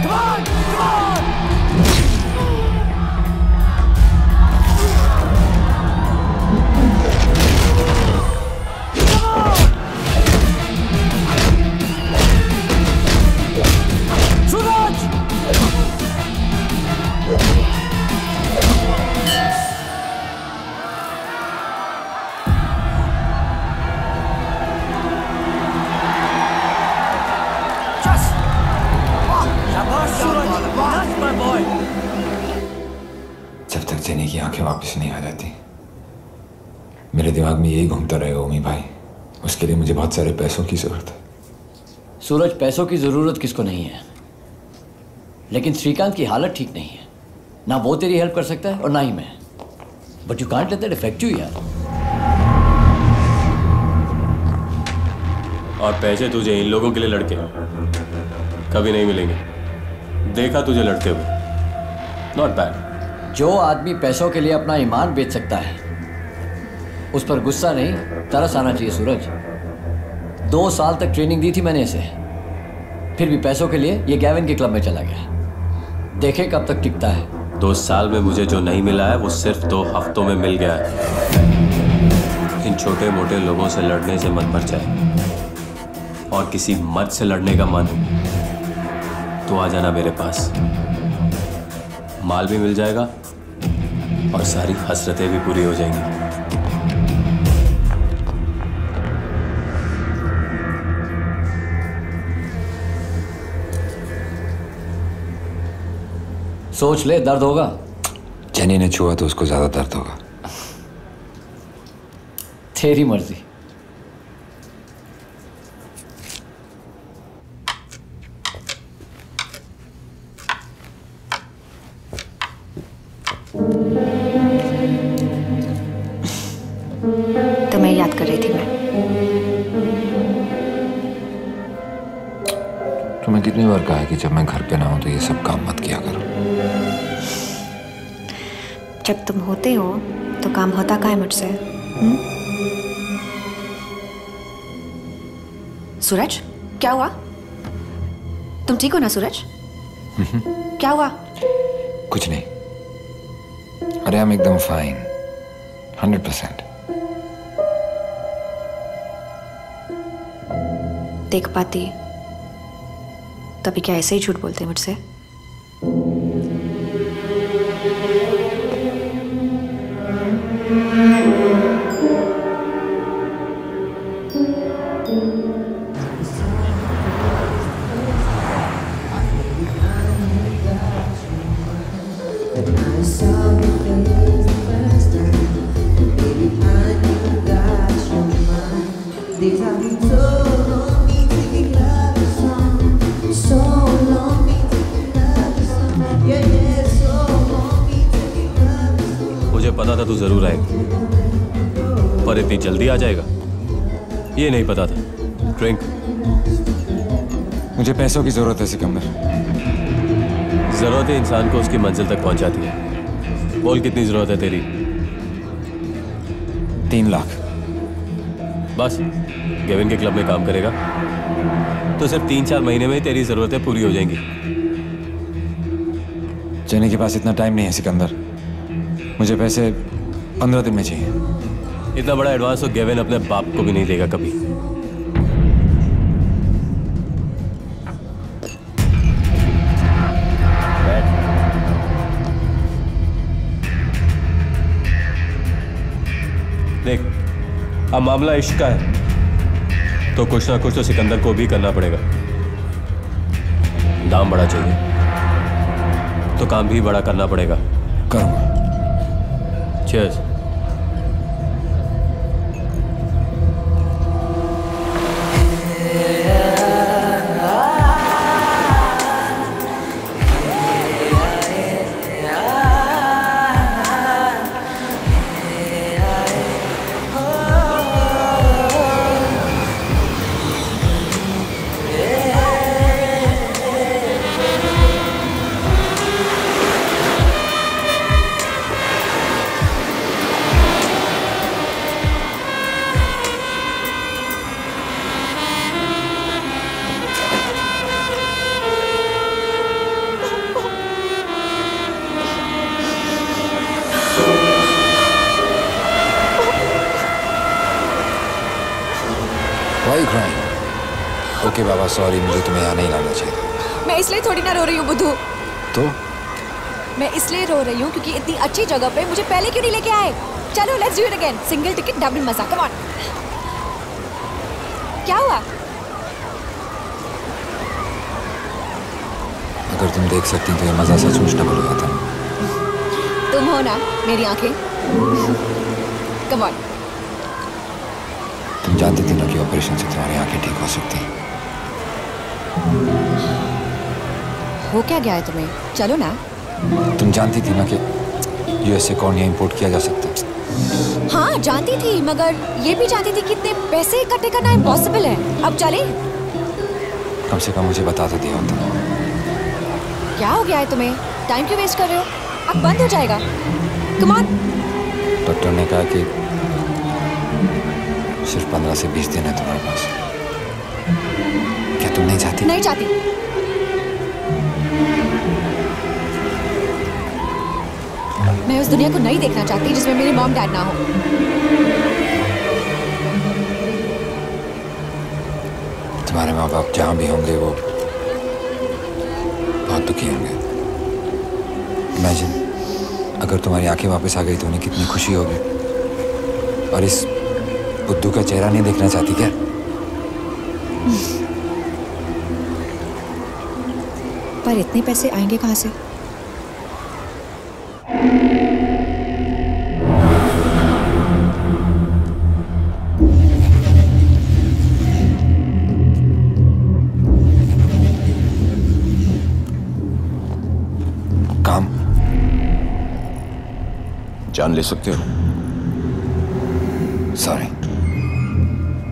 L: Come on! Come on! Come on!
B: Jenny की आंखें वापस नहीं आ जाती। मेरे दिमाग में यही घूमता रहेगा ओमी भाई। उसके लिए मुझे बहुत सारे पैसों की जरूरत है।
L: सूरज, पैसों की जरूरत किसको नहीं है, लेकिन श्रीकांत की हालत ठीक नहीं है। ना वो तेरी हेल्प कर सकता है और ना ही मैं। But you can't let that affect you यार।
C: और पैसे तुझे इन लोगों के लिए लड़के कभी नहीं मिलेंगे। देखा तुझे लड़ते हुए, नॉट बैड।
L: जो आदमी पैसों के लिए अपना ईमान बेच सकता है उस पर गुस्सा नहीं तरस आना चाहिए सूरज। 2 साल तक ट्रेनिंग दी थी मैंने इसे, फिर भी पैसों के लिए ये गैविन के क्लब में चला गया। देखे कब तक टिकता है।
C: 2 साल में मुझे जो नहीं मिला है वो सिर्फ 2 हफ्तों में मिल गया है। इन छोटे मोटे लोगों से लड़ने से मन भर जाए और किसी मर्द से लड़ने का मन तो आ जाना मेरे पास। माल भी मिल जाएगा और सारी हसरतें भी पूरी हो जाएंगी।
L: सोच ले, दर्द होगा।
B: जेनी ने छुआ तो उसको ज्यादा दर्द होगा।
L: तेरी मर्जी।
G: तुम्हें याद कर रही थी मैं।
B: तुम्हें कितनी बार कहा है कि जब मैं घर पे ना हूं तो ये सब काम मत किया करो।
G: जब तुम होते हो तो काम होता का है मुझसे? सूरज, क्या हुआ? तुम ठीक हो ना सूरज? क्या हुआ?
B: कुछ नहीं। अरे हम एकदम फाइन, 100%।
G: देख पाती तभी क्या ऐसे ही झूठ बोलते मुझसे?
C: मुझे पता था तू जरूर आएगा, पर इतनी जल्दी आ जाएगा ये नहीं पता था। ड्रिंक।
B: मुझे पैसों की जरूरत है सिकंदर।
C: जरूरत इंसान को उसकी मंजिल तक पहुंचाती है। बोल कितनी जरूरत है तेरी?
B: 3 लाख।
C: बस गेविन के क्लब में काम करेगा तो सिर्फ 3-4 महीने में तेरी जरूरतें पूरी हो जाएंगी।
B: जेनी के पास इतना टाइम नहीं है सिकंदर। मुझे पैसे 15 दिन में चाहिए।
C: इतना बड़ा एडवांस तो गेविन अपने बाप को भी नहीं देगा कभी। देख, अब मामला इश्क का है तो कुछ ना कुछ तो सिकंदर को भी करना पड़ेगा। दाम बड़ा चाहिए तो काम भी बड़ा करना पड़ेगा।
B: करूंगा।
C: Cheers.
B: ओके बाबा, सॉरी, मुझे तुम्हें यहाँ नहीं लाना चाहिए।
G: मैं इसलिए थोड़ी ना रो रही हूँ बुद्धू।
B: तो
G: मैं इसलिए रो रही हूँ क्योंकि इतनी अच्छी जगह पे मुझे पहले क्यों नहीं लेके आए? चलो let's do it again. Single ticket double मजा। Come on. क्या हुआ?
B: अगर तुम देख सकती तो ये मजा सचमुच डबल हो जाता।
G: तुम हो ना मेरी आंखें। Come on.
B: तुम जानती थी ना कि ऑपरेशन से तुम्हारी आंखें ठीक हो सकती हैं।
G: हो क्या गया है तुम्हें? चलो ना।
B: तुम जानती थी ना कि यूएस से कॉर्निया इंपोर्ट किया जा सकता है।
G: हाँ जानती थी, मगर ये भी जानती थी कि इतने पैसे इकट्ठे करना इम्पॉसिबल है। अब चले?
B: कम से कम मुझे बता तो दिया होता।
G: क्या हो गया है तुम्हें? टाइम क्यों वेस्ट कर रहे हो? अब बंद हो जाएगा। Come on.
B: डॉक्टर ने कहा कि सिर्फ 15 से 20 दिन है तुम्हारे पास। क्या तुम नहीं चाहती?
G: नहीं चाहती। मैं उस दुनिया को नहीं देखना चाहती जिसमें मेरे मॉम डैड ना हो।
B: तुम्हारे माँ बाप जहाँ भी होंगे वो बहुत दुखी होंगे। इमेजिन अगर तुम्हारी आंखें वापस आ गई तो उन्हें कितनी खुशी होगी। और इस बुद्धू का चेहरा नहीं देखना चाहती क्या?
G: पर इतने पैसे आएंगे कहाँ से?
B: काम
A: जान ले सकते हो?
B: सॉरी।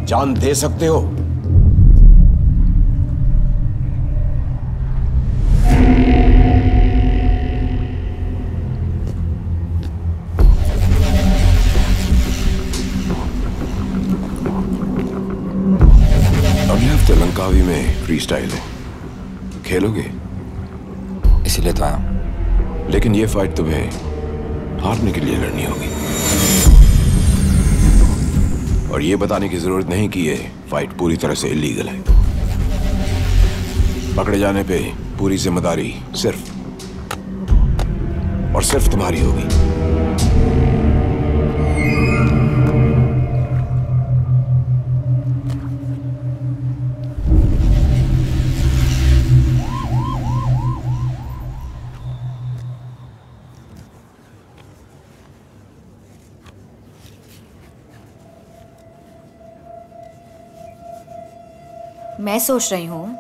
A: जान दे सकते हो? अगले हफ्ते लंकावी में फ्री स्टाइल है, खेलोगे?
B: इसीलिए तो आया।
A: लेकिन ये फाइट तुम्हें हारने के लिए लड़नी होगी। और ये बताने की जरूरत नहीं कि ये फाइट पूरी तरह से इलीगल है। पकड़े जाने पे पूरी जिम्मेदारी सिर्फ और सिर्फ तुम्हारी होगी।
G: मैं सोच रही हूँ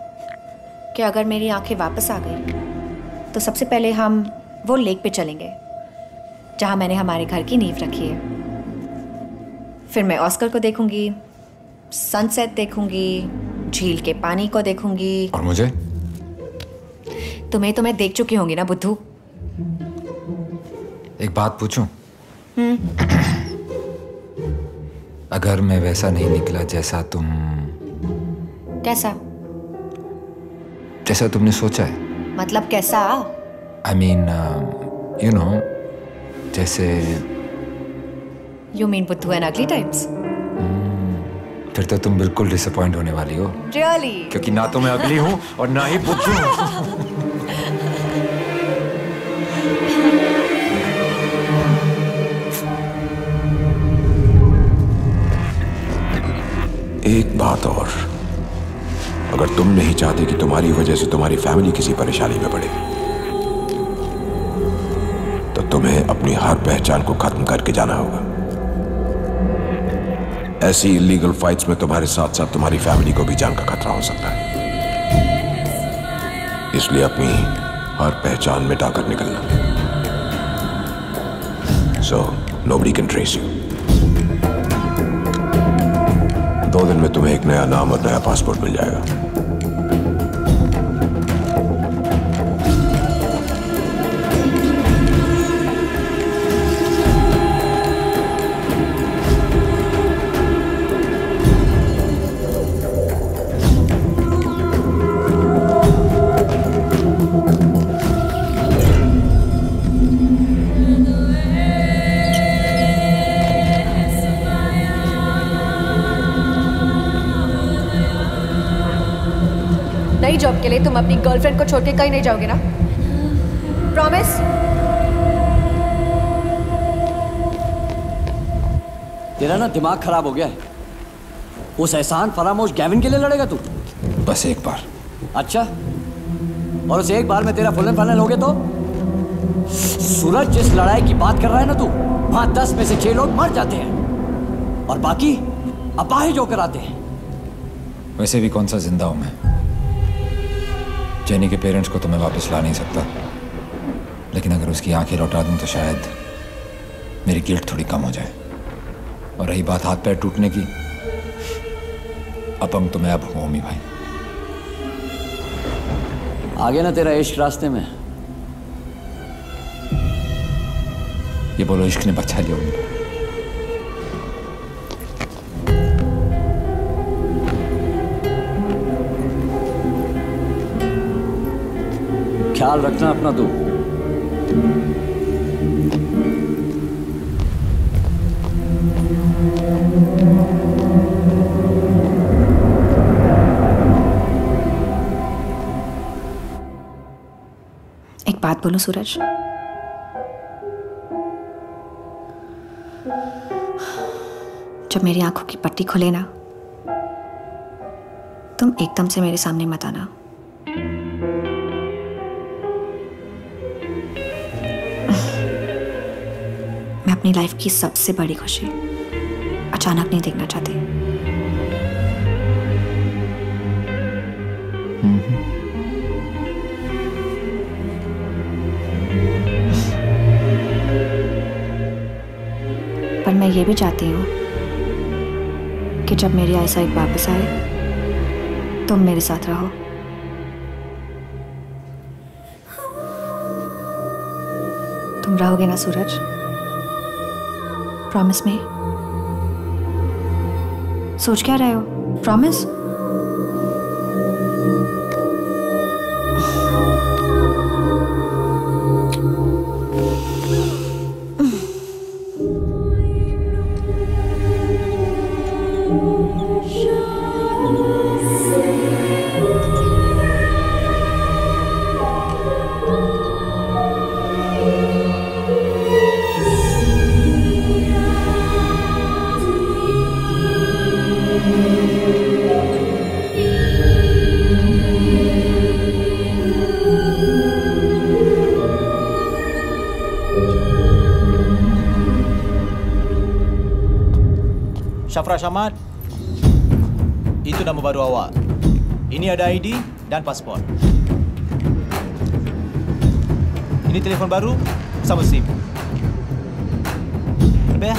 G: कि अगर मेरी आंखें वापस आ गई तो सबसे पहले हम वो लेक पे चलेंगे जहाँ मैंने हमारे घर की नींव रखी है। फिर मैं ऑस्कर को देखूंगी, सनसेट देखूंगी, झील के पानी को देखूंगी।
B: और मुझे?
G: तुम्हें तो मैं देख चुकी होंगी ना बुद्धू।
B: एक बात पूछूं? अगर मैं वैसा नहीं निकला जैसा तुम
G: कैसा
B: तुमने सोचा है?
G: मतलब कैसा?
B: I mean, you know, जैसे
G: You mean बुद्धू and ugly types?
B: फिर तो तुम बिल्कुल डिसअपॉइंट होने वाली हो।
G: Really?
B: क्योंकि ना तो मैं अगली हूँ और ना ही बुद्धू हूँ।
A: एक बात और, अगर तुम नहीं चाहते कि तुम्हारी वजह से तुम्हारी फैमिली किसी परेशानी में पड़े तो तुम्हें अपनी हर पहचान को खत्म करके जाना होगा। ऐसी इलीगल फाइट्स में तुम्हारे साथ साथ तुम्हारी फैमिली को भी जान का खतरा हो सकता है। इसलिए अपनी हर पहचान मिटाकर निकलना। So nobody can trace you। 2 दिन में तुम्हें एक नया नाम और नया पासपोर्ट मिल जाएगा।
G: नई जॉब के लिए तुम अपनी गर्लफ्रेंड को छोड़ के कहीं नहीं जाओगे ना? प्रॉमिस?
L: तेरा ना दिमाग खराब हो गया है। उस एहसान फरामोश गैविन के लिए लड़ेगा तू?
B: बस एक बार।
L: अच्छा, और उस एक बार में तेरा फुल एंड फाइनल हो गया तो? सूरज, जिस लड़ाई की बात कर रहा है ना तू, वहां 10 में से 6 लोग मर जाते हैं और बाकी अपाहिज होकर आते हैं।
B: वैसे भी कौन सा जिंदा हूं मैं। जेनी के पेरेंट्स को तो मैं वापस ला नहीं सकता, लेकिन अगर उसकी आंखें लौटा दूं तो शायद मेरी गिल्ट थोड़ी कम हो जाए। और रही बात हाथ पैर टूटने की, अपंग तो मैं अब हूं ओमी भाई।
L: आगे ना तेरा इश्क रास्ते में।
B: ये बोलो इश्क ने बचा लिया ओमी।
L: ख्याल रखना अपना तू।
G: एक बात बोलो सूरज, जब मेरी आंखों की पट्टी खुले ना, तुम एकदम से मेरे सामने मत आना। मैं अपनी लाइफ की सबसे बड़ी खुशी अचानक नहीं देखना चाहती। पर मैं ये भी चाहती हूँ कि जब मेरी आईसाइट वापस आए तुम मेरे साथ रहो। तुम रहोगे ना सूरज? प्रॉमिस में? सोच क्या रहे हो? Promise?
F: Syafra Syamad, itu nama baru awak. Ini ada ID dan pasport. Ini telefon baru sama SIM. Lebih ya?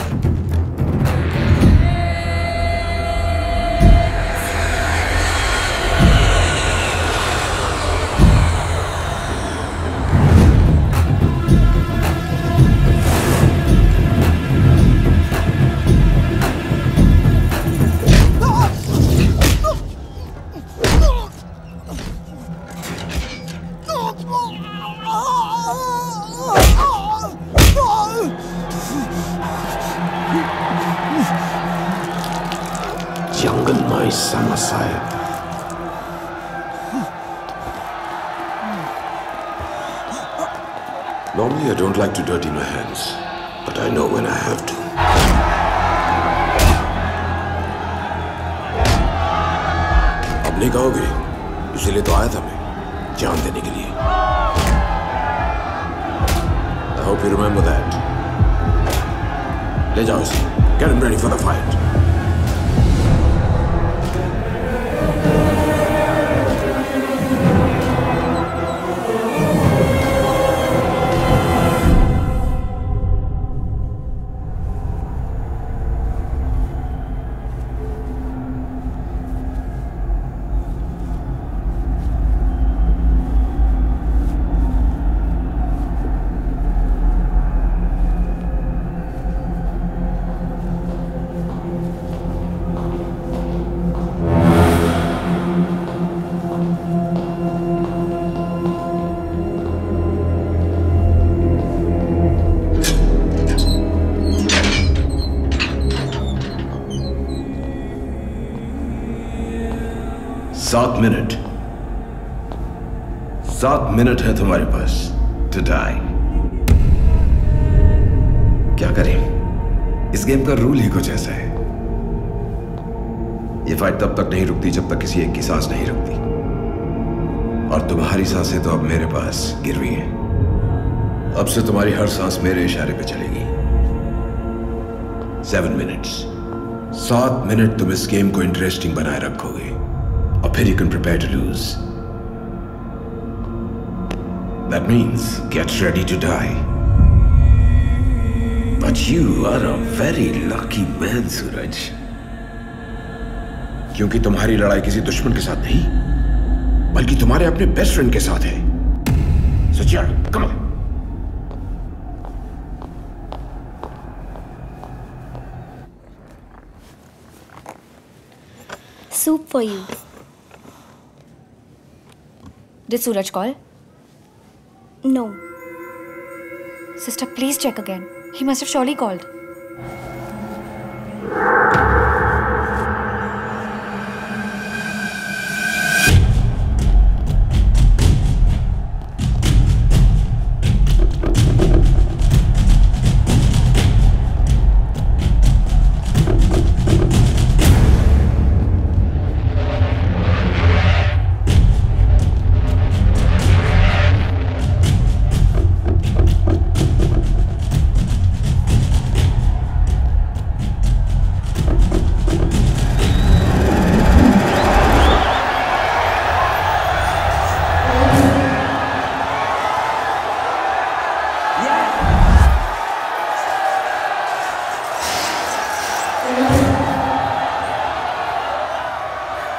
A: Jangan sama saya. Normally I don't like to dirty my hands, but I know when I have to. अब नहीं कहोगे, इसीलिए तो आया था मैं, जान देने के लिए। I hope you remember that. ले जाओ इसे, get him ready for the fight. सात मिनट है तुम्हारे पास टू डाई। क्या करें, इस गेम का रूल ही कुछ ऐसा है। ये फाइट तब तक नहीं रुकती जब तक किसी एक की सांस नहीं रुकती, और तुम्हारी सांसें तो अब मेरे पास गिर रही हैं। अब से तुम्हारी हर सांस मेरे इशारे पे चलेगी। 7 मिनट्स, 7 मिनट तुम इस गेम को इंटरेस्टिंग बनाए रखोगे और फिर you can prepare to lose. That means get ready to die. But you are a very lucky man Suraj, क्योंकि तुम्हारी लड़ाई किसी दुश्मन के साथ नहीं बल्कि तुम्हारे अपने बेस्ट फ्रेंड के साथ है। So Jared, come on.
G: Soup for you. Did Suraj call?
O: No.
G: Sister, please check again. He must have surely called.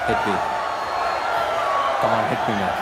C: Hit me. Come on, hit me now.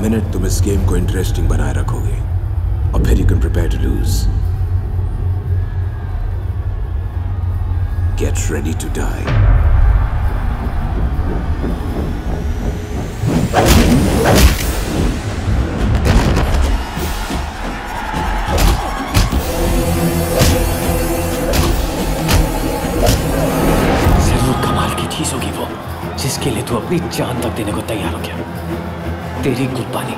A: Minute तुम इस गेम को interesting बनाए रखोगे और फिर you can prepare to lose. Get ready to die.
L: जिसके लिए तू अपनी जान तक देने को तैयार हो गया। तेरी कुर्बानी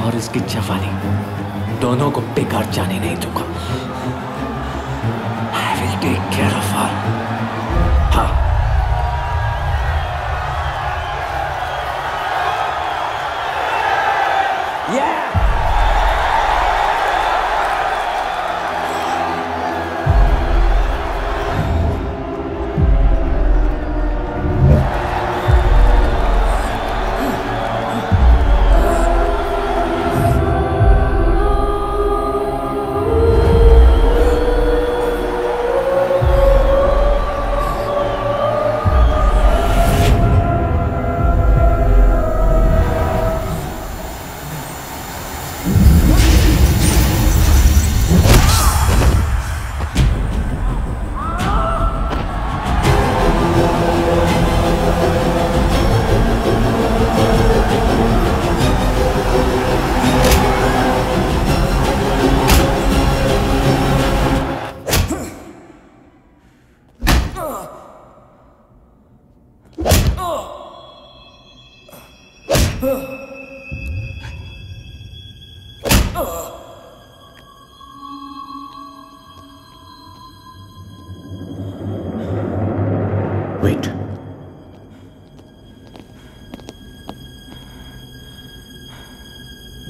L: और इसकी जवानी दोनों को बेकार जाने नहीं दूंगा। I will take care of her. हाँ।
A: वेट,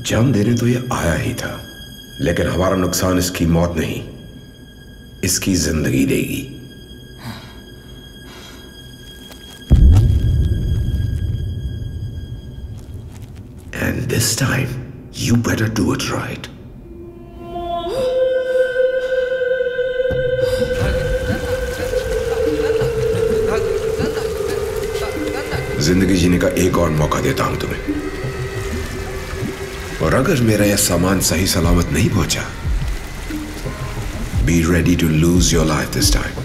A: जान देने तो ये आया ही था, लेकिन हमारा नुकसान इसकी मौत नहीं, इसकी जिंदगी देगी। And this time, you better do it right. जिंदगी जीने का एक और मौका देता हूं तुम्हें, और अगर मेरा यह सामान सही सलामत नहीं पहुंचा, be ready to lose your life this time.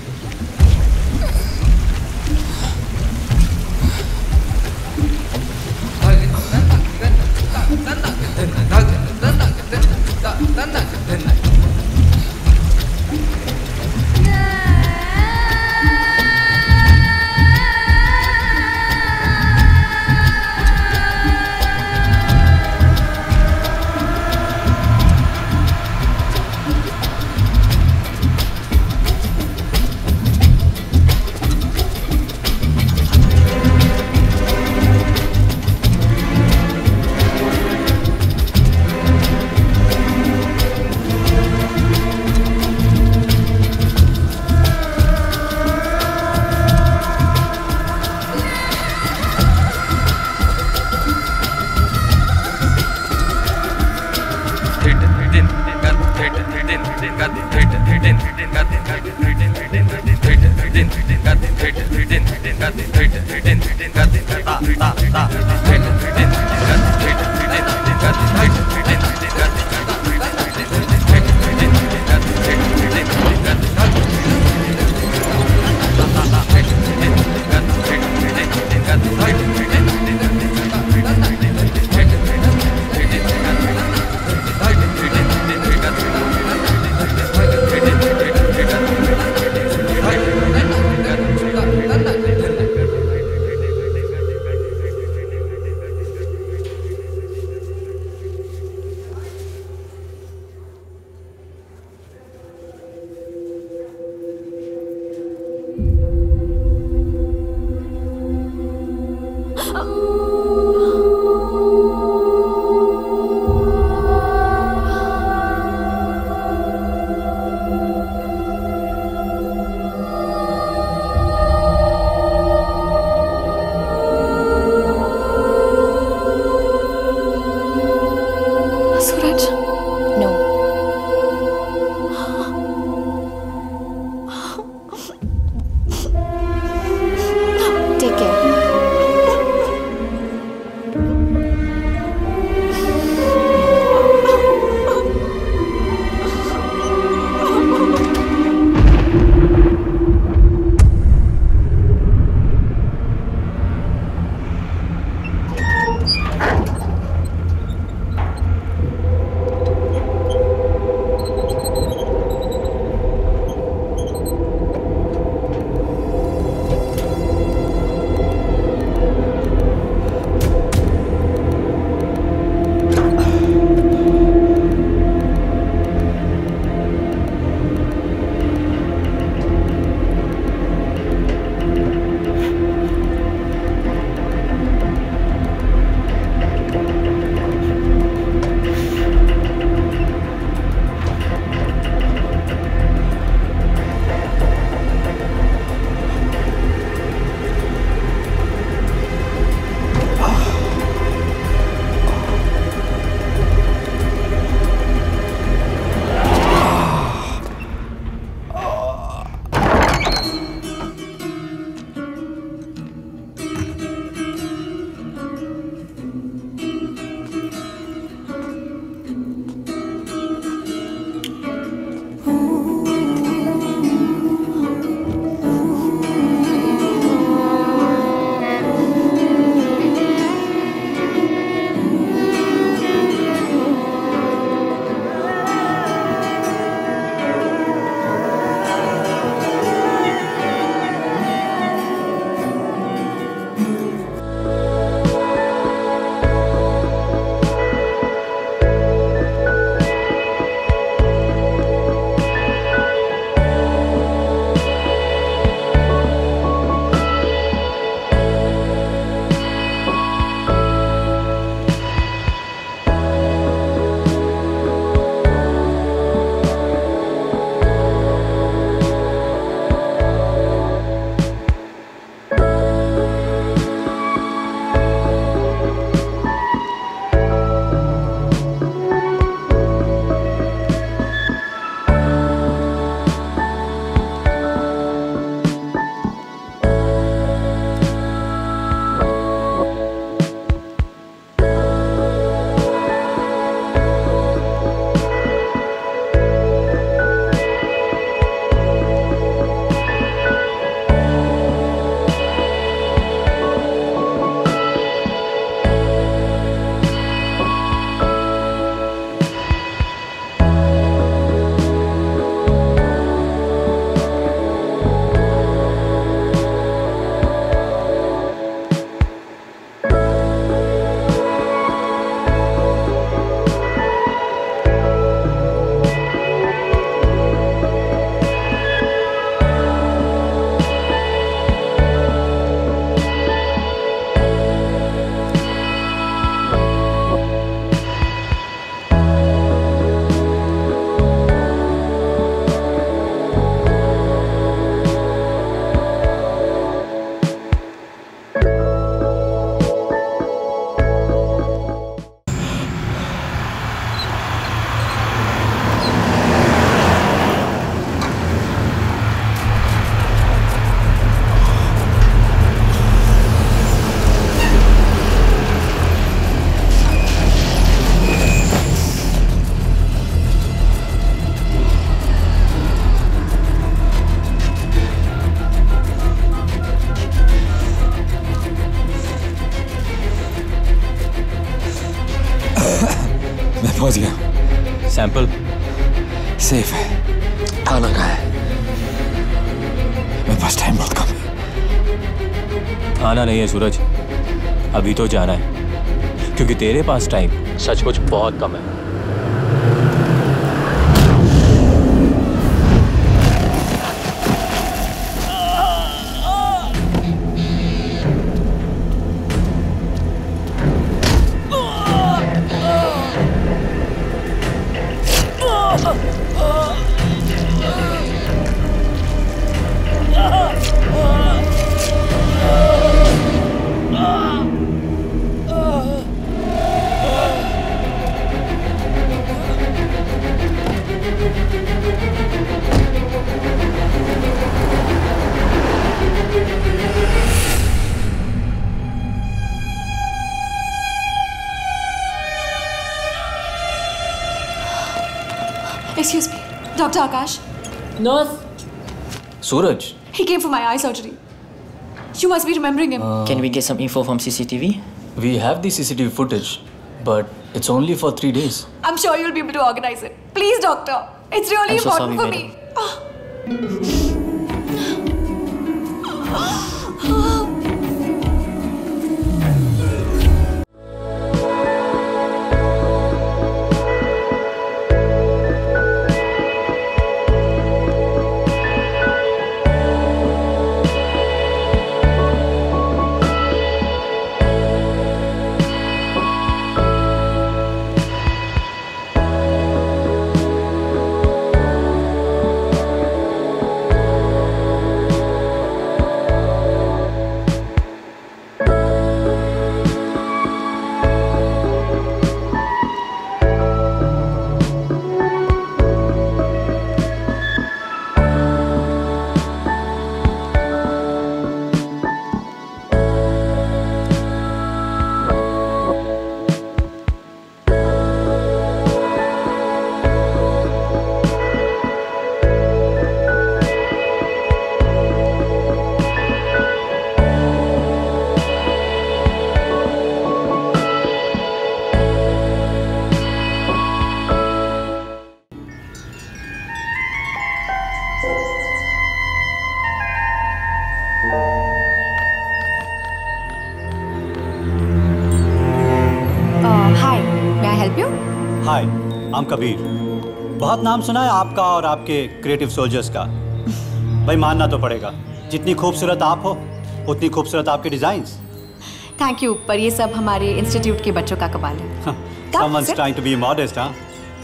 C: Sample
S: safe है। खाना कहाँ है? मेरे पास टाइम बहुत कम है।
C: आना नहीं है सूरज, अभी तो जाना है, क्योंकि तेरे पास टाइम सचमुच बहुत कम है।
O: Excuse me, Dr. Akash.
U: Nurse. Suraj.
O: He came for my eye surgery. You must be remembering him.
U: Can we get some info from CCTV? We have the CCTV footage, but it's only for 3 days.
O: I'm sure you'll be able to organize it. Please, doctor. It's really
U: I'm so
O: important
U: sorry,
O: for me.
D: Hi, I'm Kabir. बहुत नाम सुना है आपका और आपके creative soldiers का। भाई मानना तो पड़ेगा, जितनी खूबसूरत आप हो उतनी खूबसूरत आपके डिजाइन्स।
G: थैंक यू, पर ये सब हमारे इंस्टीट्यूट के बच्चों का कमाल है।
D: Someone's trying to be modest, हाँ?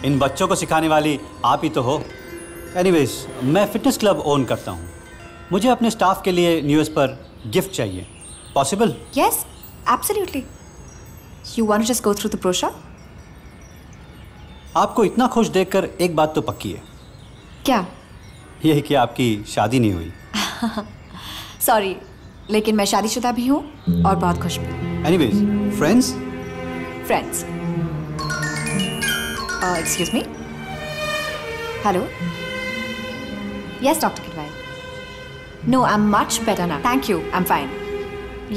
D: इन बच्चों को सिखाने वाली आप ही तो हो। एनीवेज, मैं फिटनेस क्लब ओन करता हूँ। मुझे अपने स्टाफ के लिए न्यू ईयर पर गिफ्ट चाहिए। Possible?
G: Yes, absolutely. You want to just go through the brochure?
D: आपको इतना खुश देखकर एक बात तो पक्की है।
G: क्या?
D: यही कि आपकी शादी नहीं हुई।
G: सॉरी, लेकिन मैं शादीशुदा भी हूँ और बहुत खुश भी।
D: Anyways, friends?
G: Friends. Excuse me? Hello? Yes, Dr. Kidwai. No, I'm much better now. Thank you, I'm fine.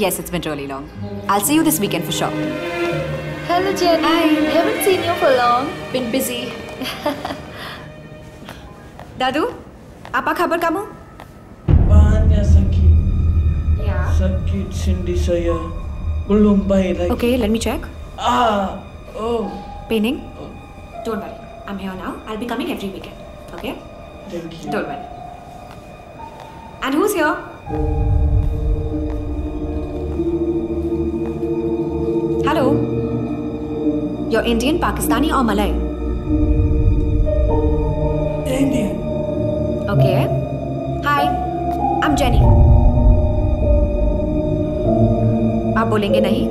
G: Yes, it's been really long. I'll see you this weekend for sure.
I: Hello, Jenny.
G: Hi.
I: Haven't seen you for long.
G: Been busy. Dadu, apa kabar kamu?
P: Banyak sakit.
G: Ya.
P: Sakit sendi saya. Belum baik lagi.
G: Okay, let me check.
P: Oh.
G: Paining? Don't worry. I'm here now. I'll be coming every weekend. Okay?
P: Thank you.
G: Don't worry. And who's here? Hello? You're Indian, Pakistani or Malay?
P: Indian.
G: Okay. Hi, I'm Jenny. आप बोलेंगे नहीं?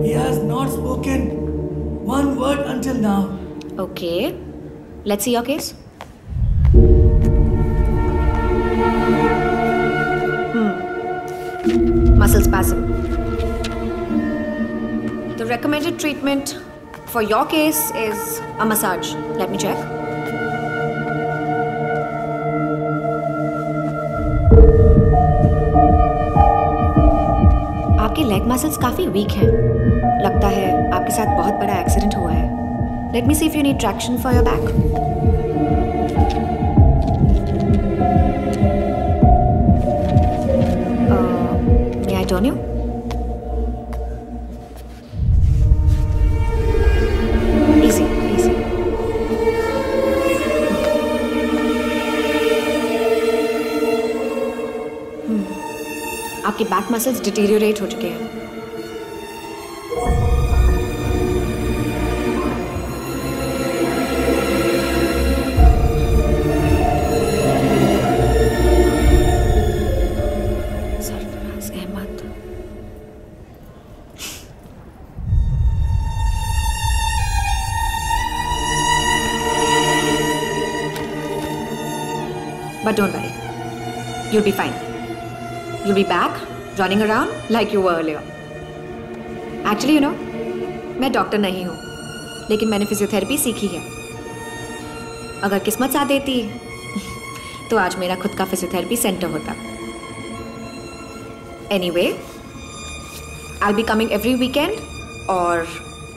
P: He has not spoken one word until now.
G: Okay. Let's see your case. Muscle spasm. The recommended treatment for your case is a massage. Let me check. आपके leg muscles काफी week हैं। लगता है आपके साथ बहुत बड़ा एक्सीडेंट हुआ है। Let me see if you need traction for your back. May I turn you? Easy, easy. आपके बैक मसल्स डिटीरियोरेट हो चुके हैं। Sarfaraz Ahmed. But don't worry, you'll be fine. You'll be back, running around like you were earlier. Actually, you know, मैं doctor नहीं हूँ, लेकिन मैंने physiotherapy सीखी है। अगर किस्मत साथ देती तो आज मेरा खुद का फिजियोथेरेपी सेंटर होता। Anyway, I'll be coming every weekend, और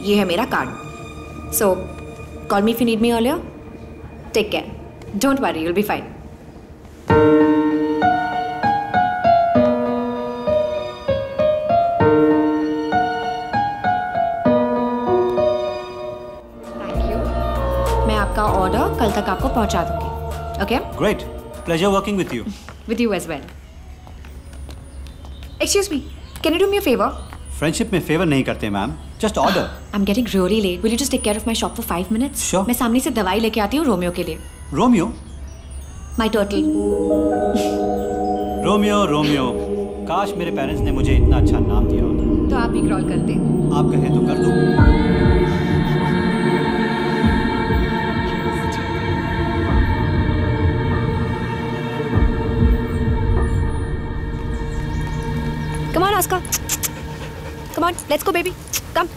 G: ये है मेरा card. So, call me if you need me earlier. Take care. Don't worry, you'll be fine. Order कल तक आपको पहुंचा दूंगी। Okay?
D: Great, pleasure working with you.
G: With you as well. Excuse me, can you do me a favour?
D: Friendship में favour नहीं करते ma'am, just order.
G: I am getting really late, will you just take care of my shop for 5 minutes?
D: Sure.
G: मैं सामने से दवाई लेके आती हूँ रोमियो के लिए।
D: Romeo?
G: My turtle.
D: Romeo Romeo, काश मेरे पेरेंट्स ने मुझे इतना अच्छा नाम दिया होता।
G: तो आप भी क्रॉल करते।
D: आप कहें तो कर दूं।
G: Come on, Oscar. Come on, let's go, baby. Come.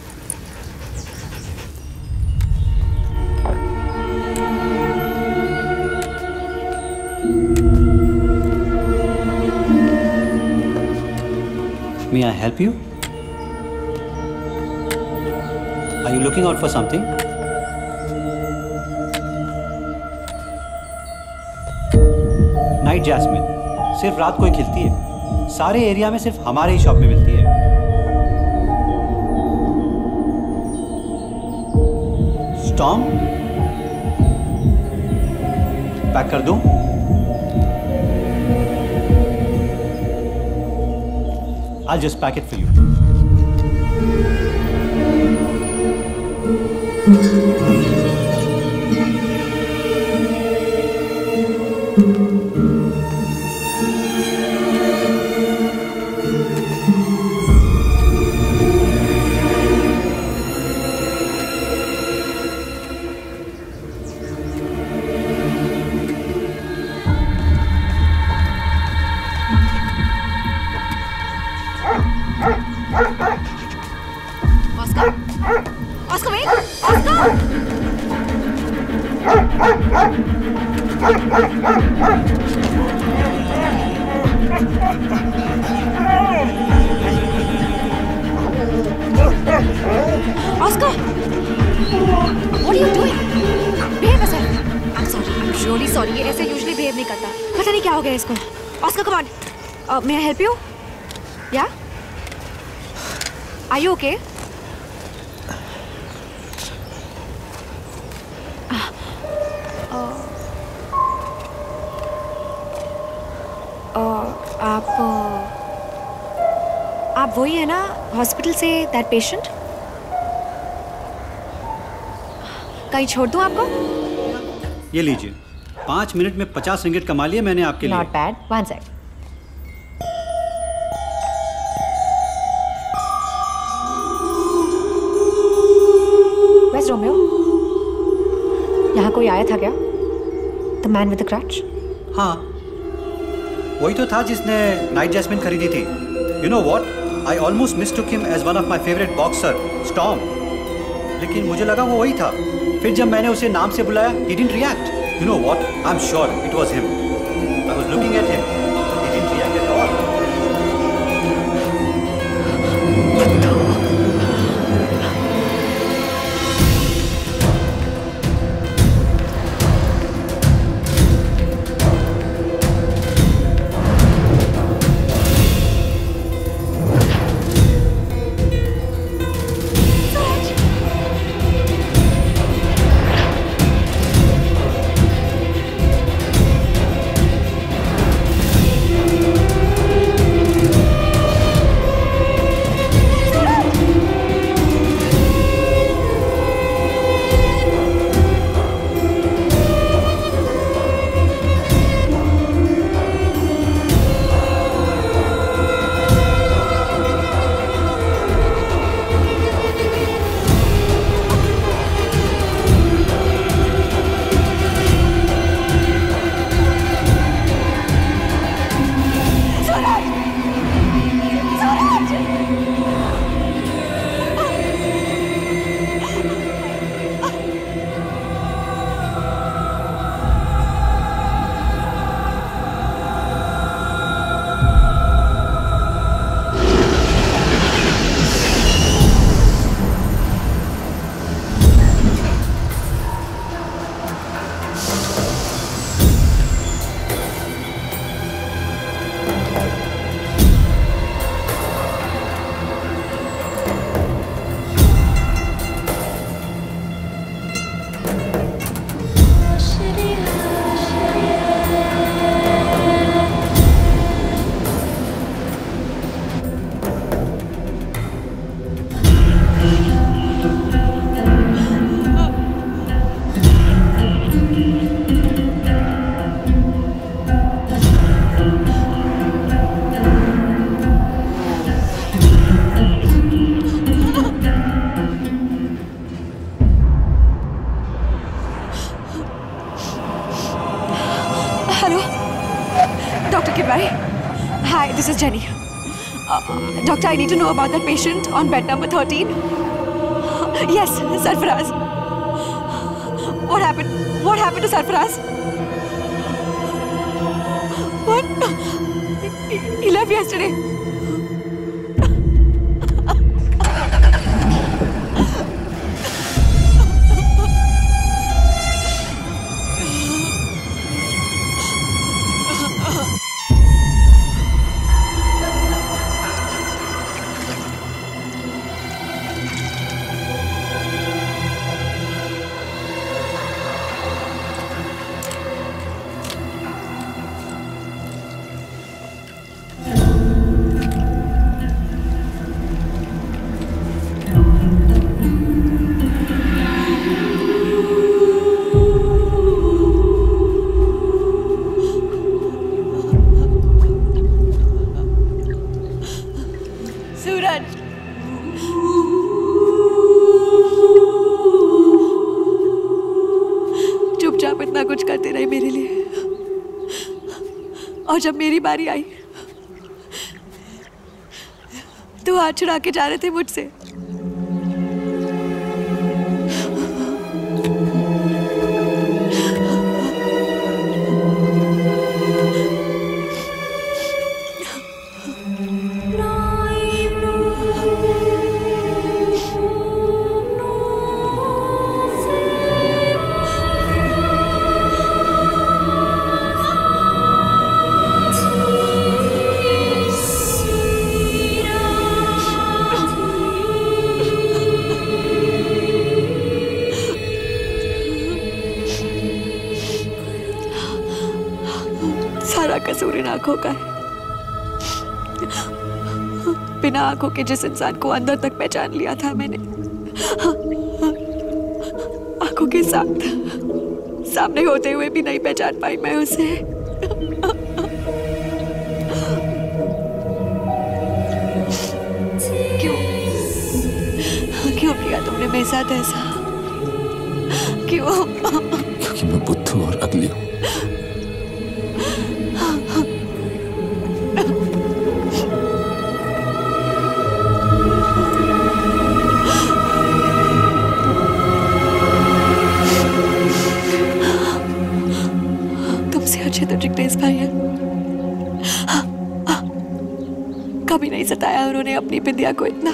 D: May I help you? Are you looking out for something? Night jasmine सिर्फ रात को ही खिलती है। सारे एरिया में सिर्फ हमारे ही शॉप में मिलती है। स्टॉर्म, पैक कर दूं? I'll just pack it for you.
G: Oscar, wait! Oscar! Oscar! What are you doing? Behave yourself. I'm sorry. I'm really sorry. ये ऐसे usually behave नहीं करता। पता नहीं क्या हो गया इसको। Oscar, come on. May I help you? Yeah? Are you okay? आप वही है ना हॉस्पिटल से दैट पेशेंट? कहीं छोड़ दूं आपको?
D: ये लीजिए, 5 मिनट में 50 रिंगिट कमा लिए मैंने आपके लिए।
G: Not bad. One sec. Where's Romeo? यहाँ कोई आया था क्या? The man with the crutch?
D: हाँ, वही तो था जिसने नाइट जैस्मिन खरीदी थी। You know what? I almost mistook him as one of my favorite boxer, Storm. लेकिन मुझे लगा वो वही था। फिर जब मैंने उसे नाम से बुलाया, he didn't react. You know what? I'm sure it was him. I was looking at him. He didn't react at all.
O: Doctor, I need to know about that patient on bed number 13. Yes, Sarfaraz. What happened? What happened to Sarfaraz? What? He left yesterday. और जब मेरी बारी आई तो हाथ छुड़ा के जा रहे थे मुझसे। कसूर इन आंखों का है। बिना आंखों के जिस इंसान को अंदर तक पहचान लिया था मैंने, आंखों के साथ सामने होते हुए भी नहीं पहचान पाई मैं उसे। क्यों क्यों किया तुमने मेरे साथ ऐसा? क्यों?
B: क्योंकि मैं बुद्धू और अगली हूँ।
O: अच्छे तो जिग्नेश भाई है। कभी नहीं सताया उन्होंने अपनी बिंदिया को इतना।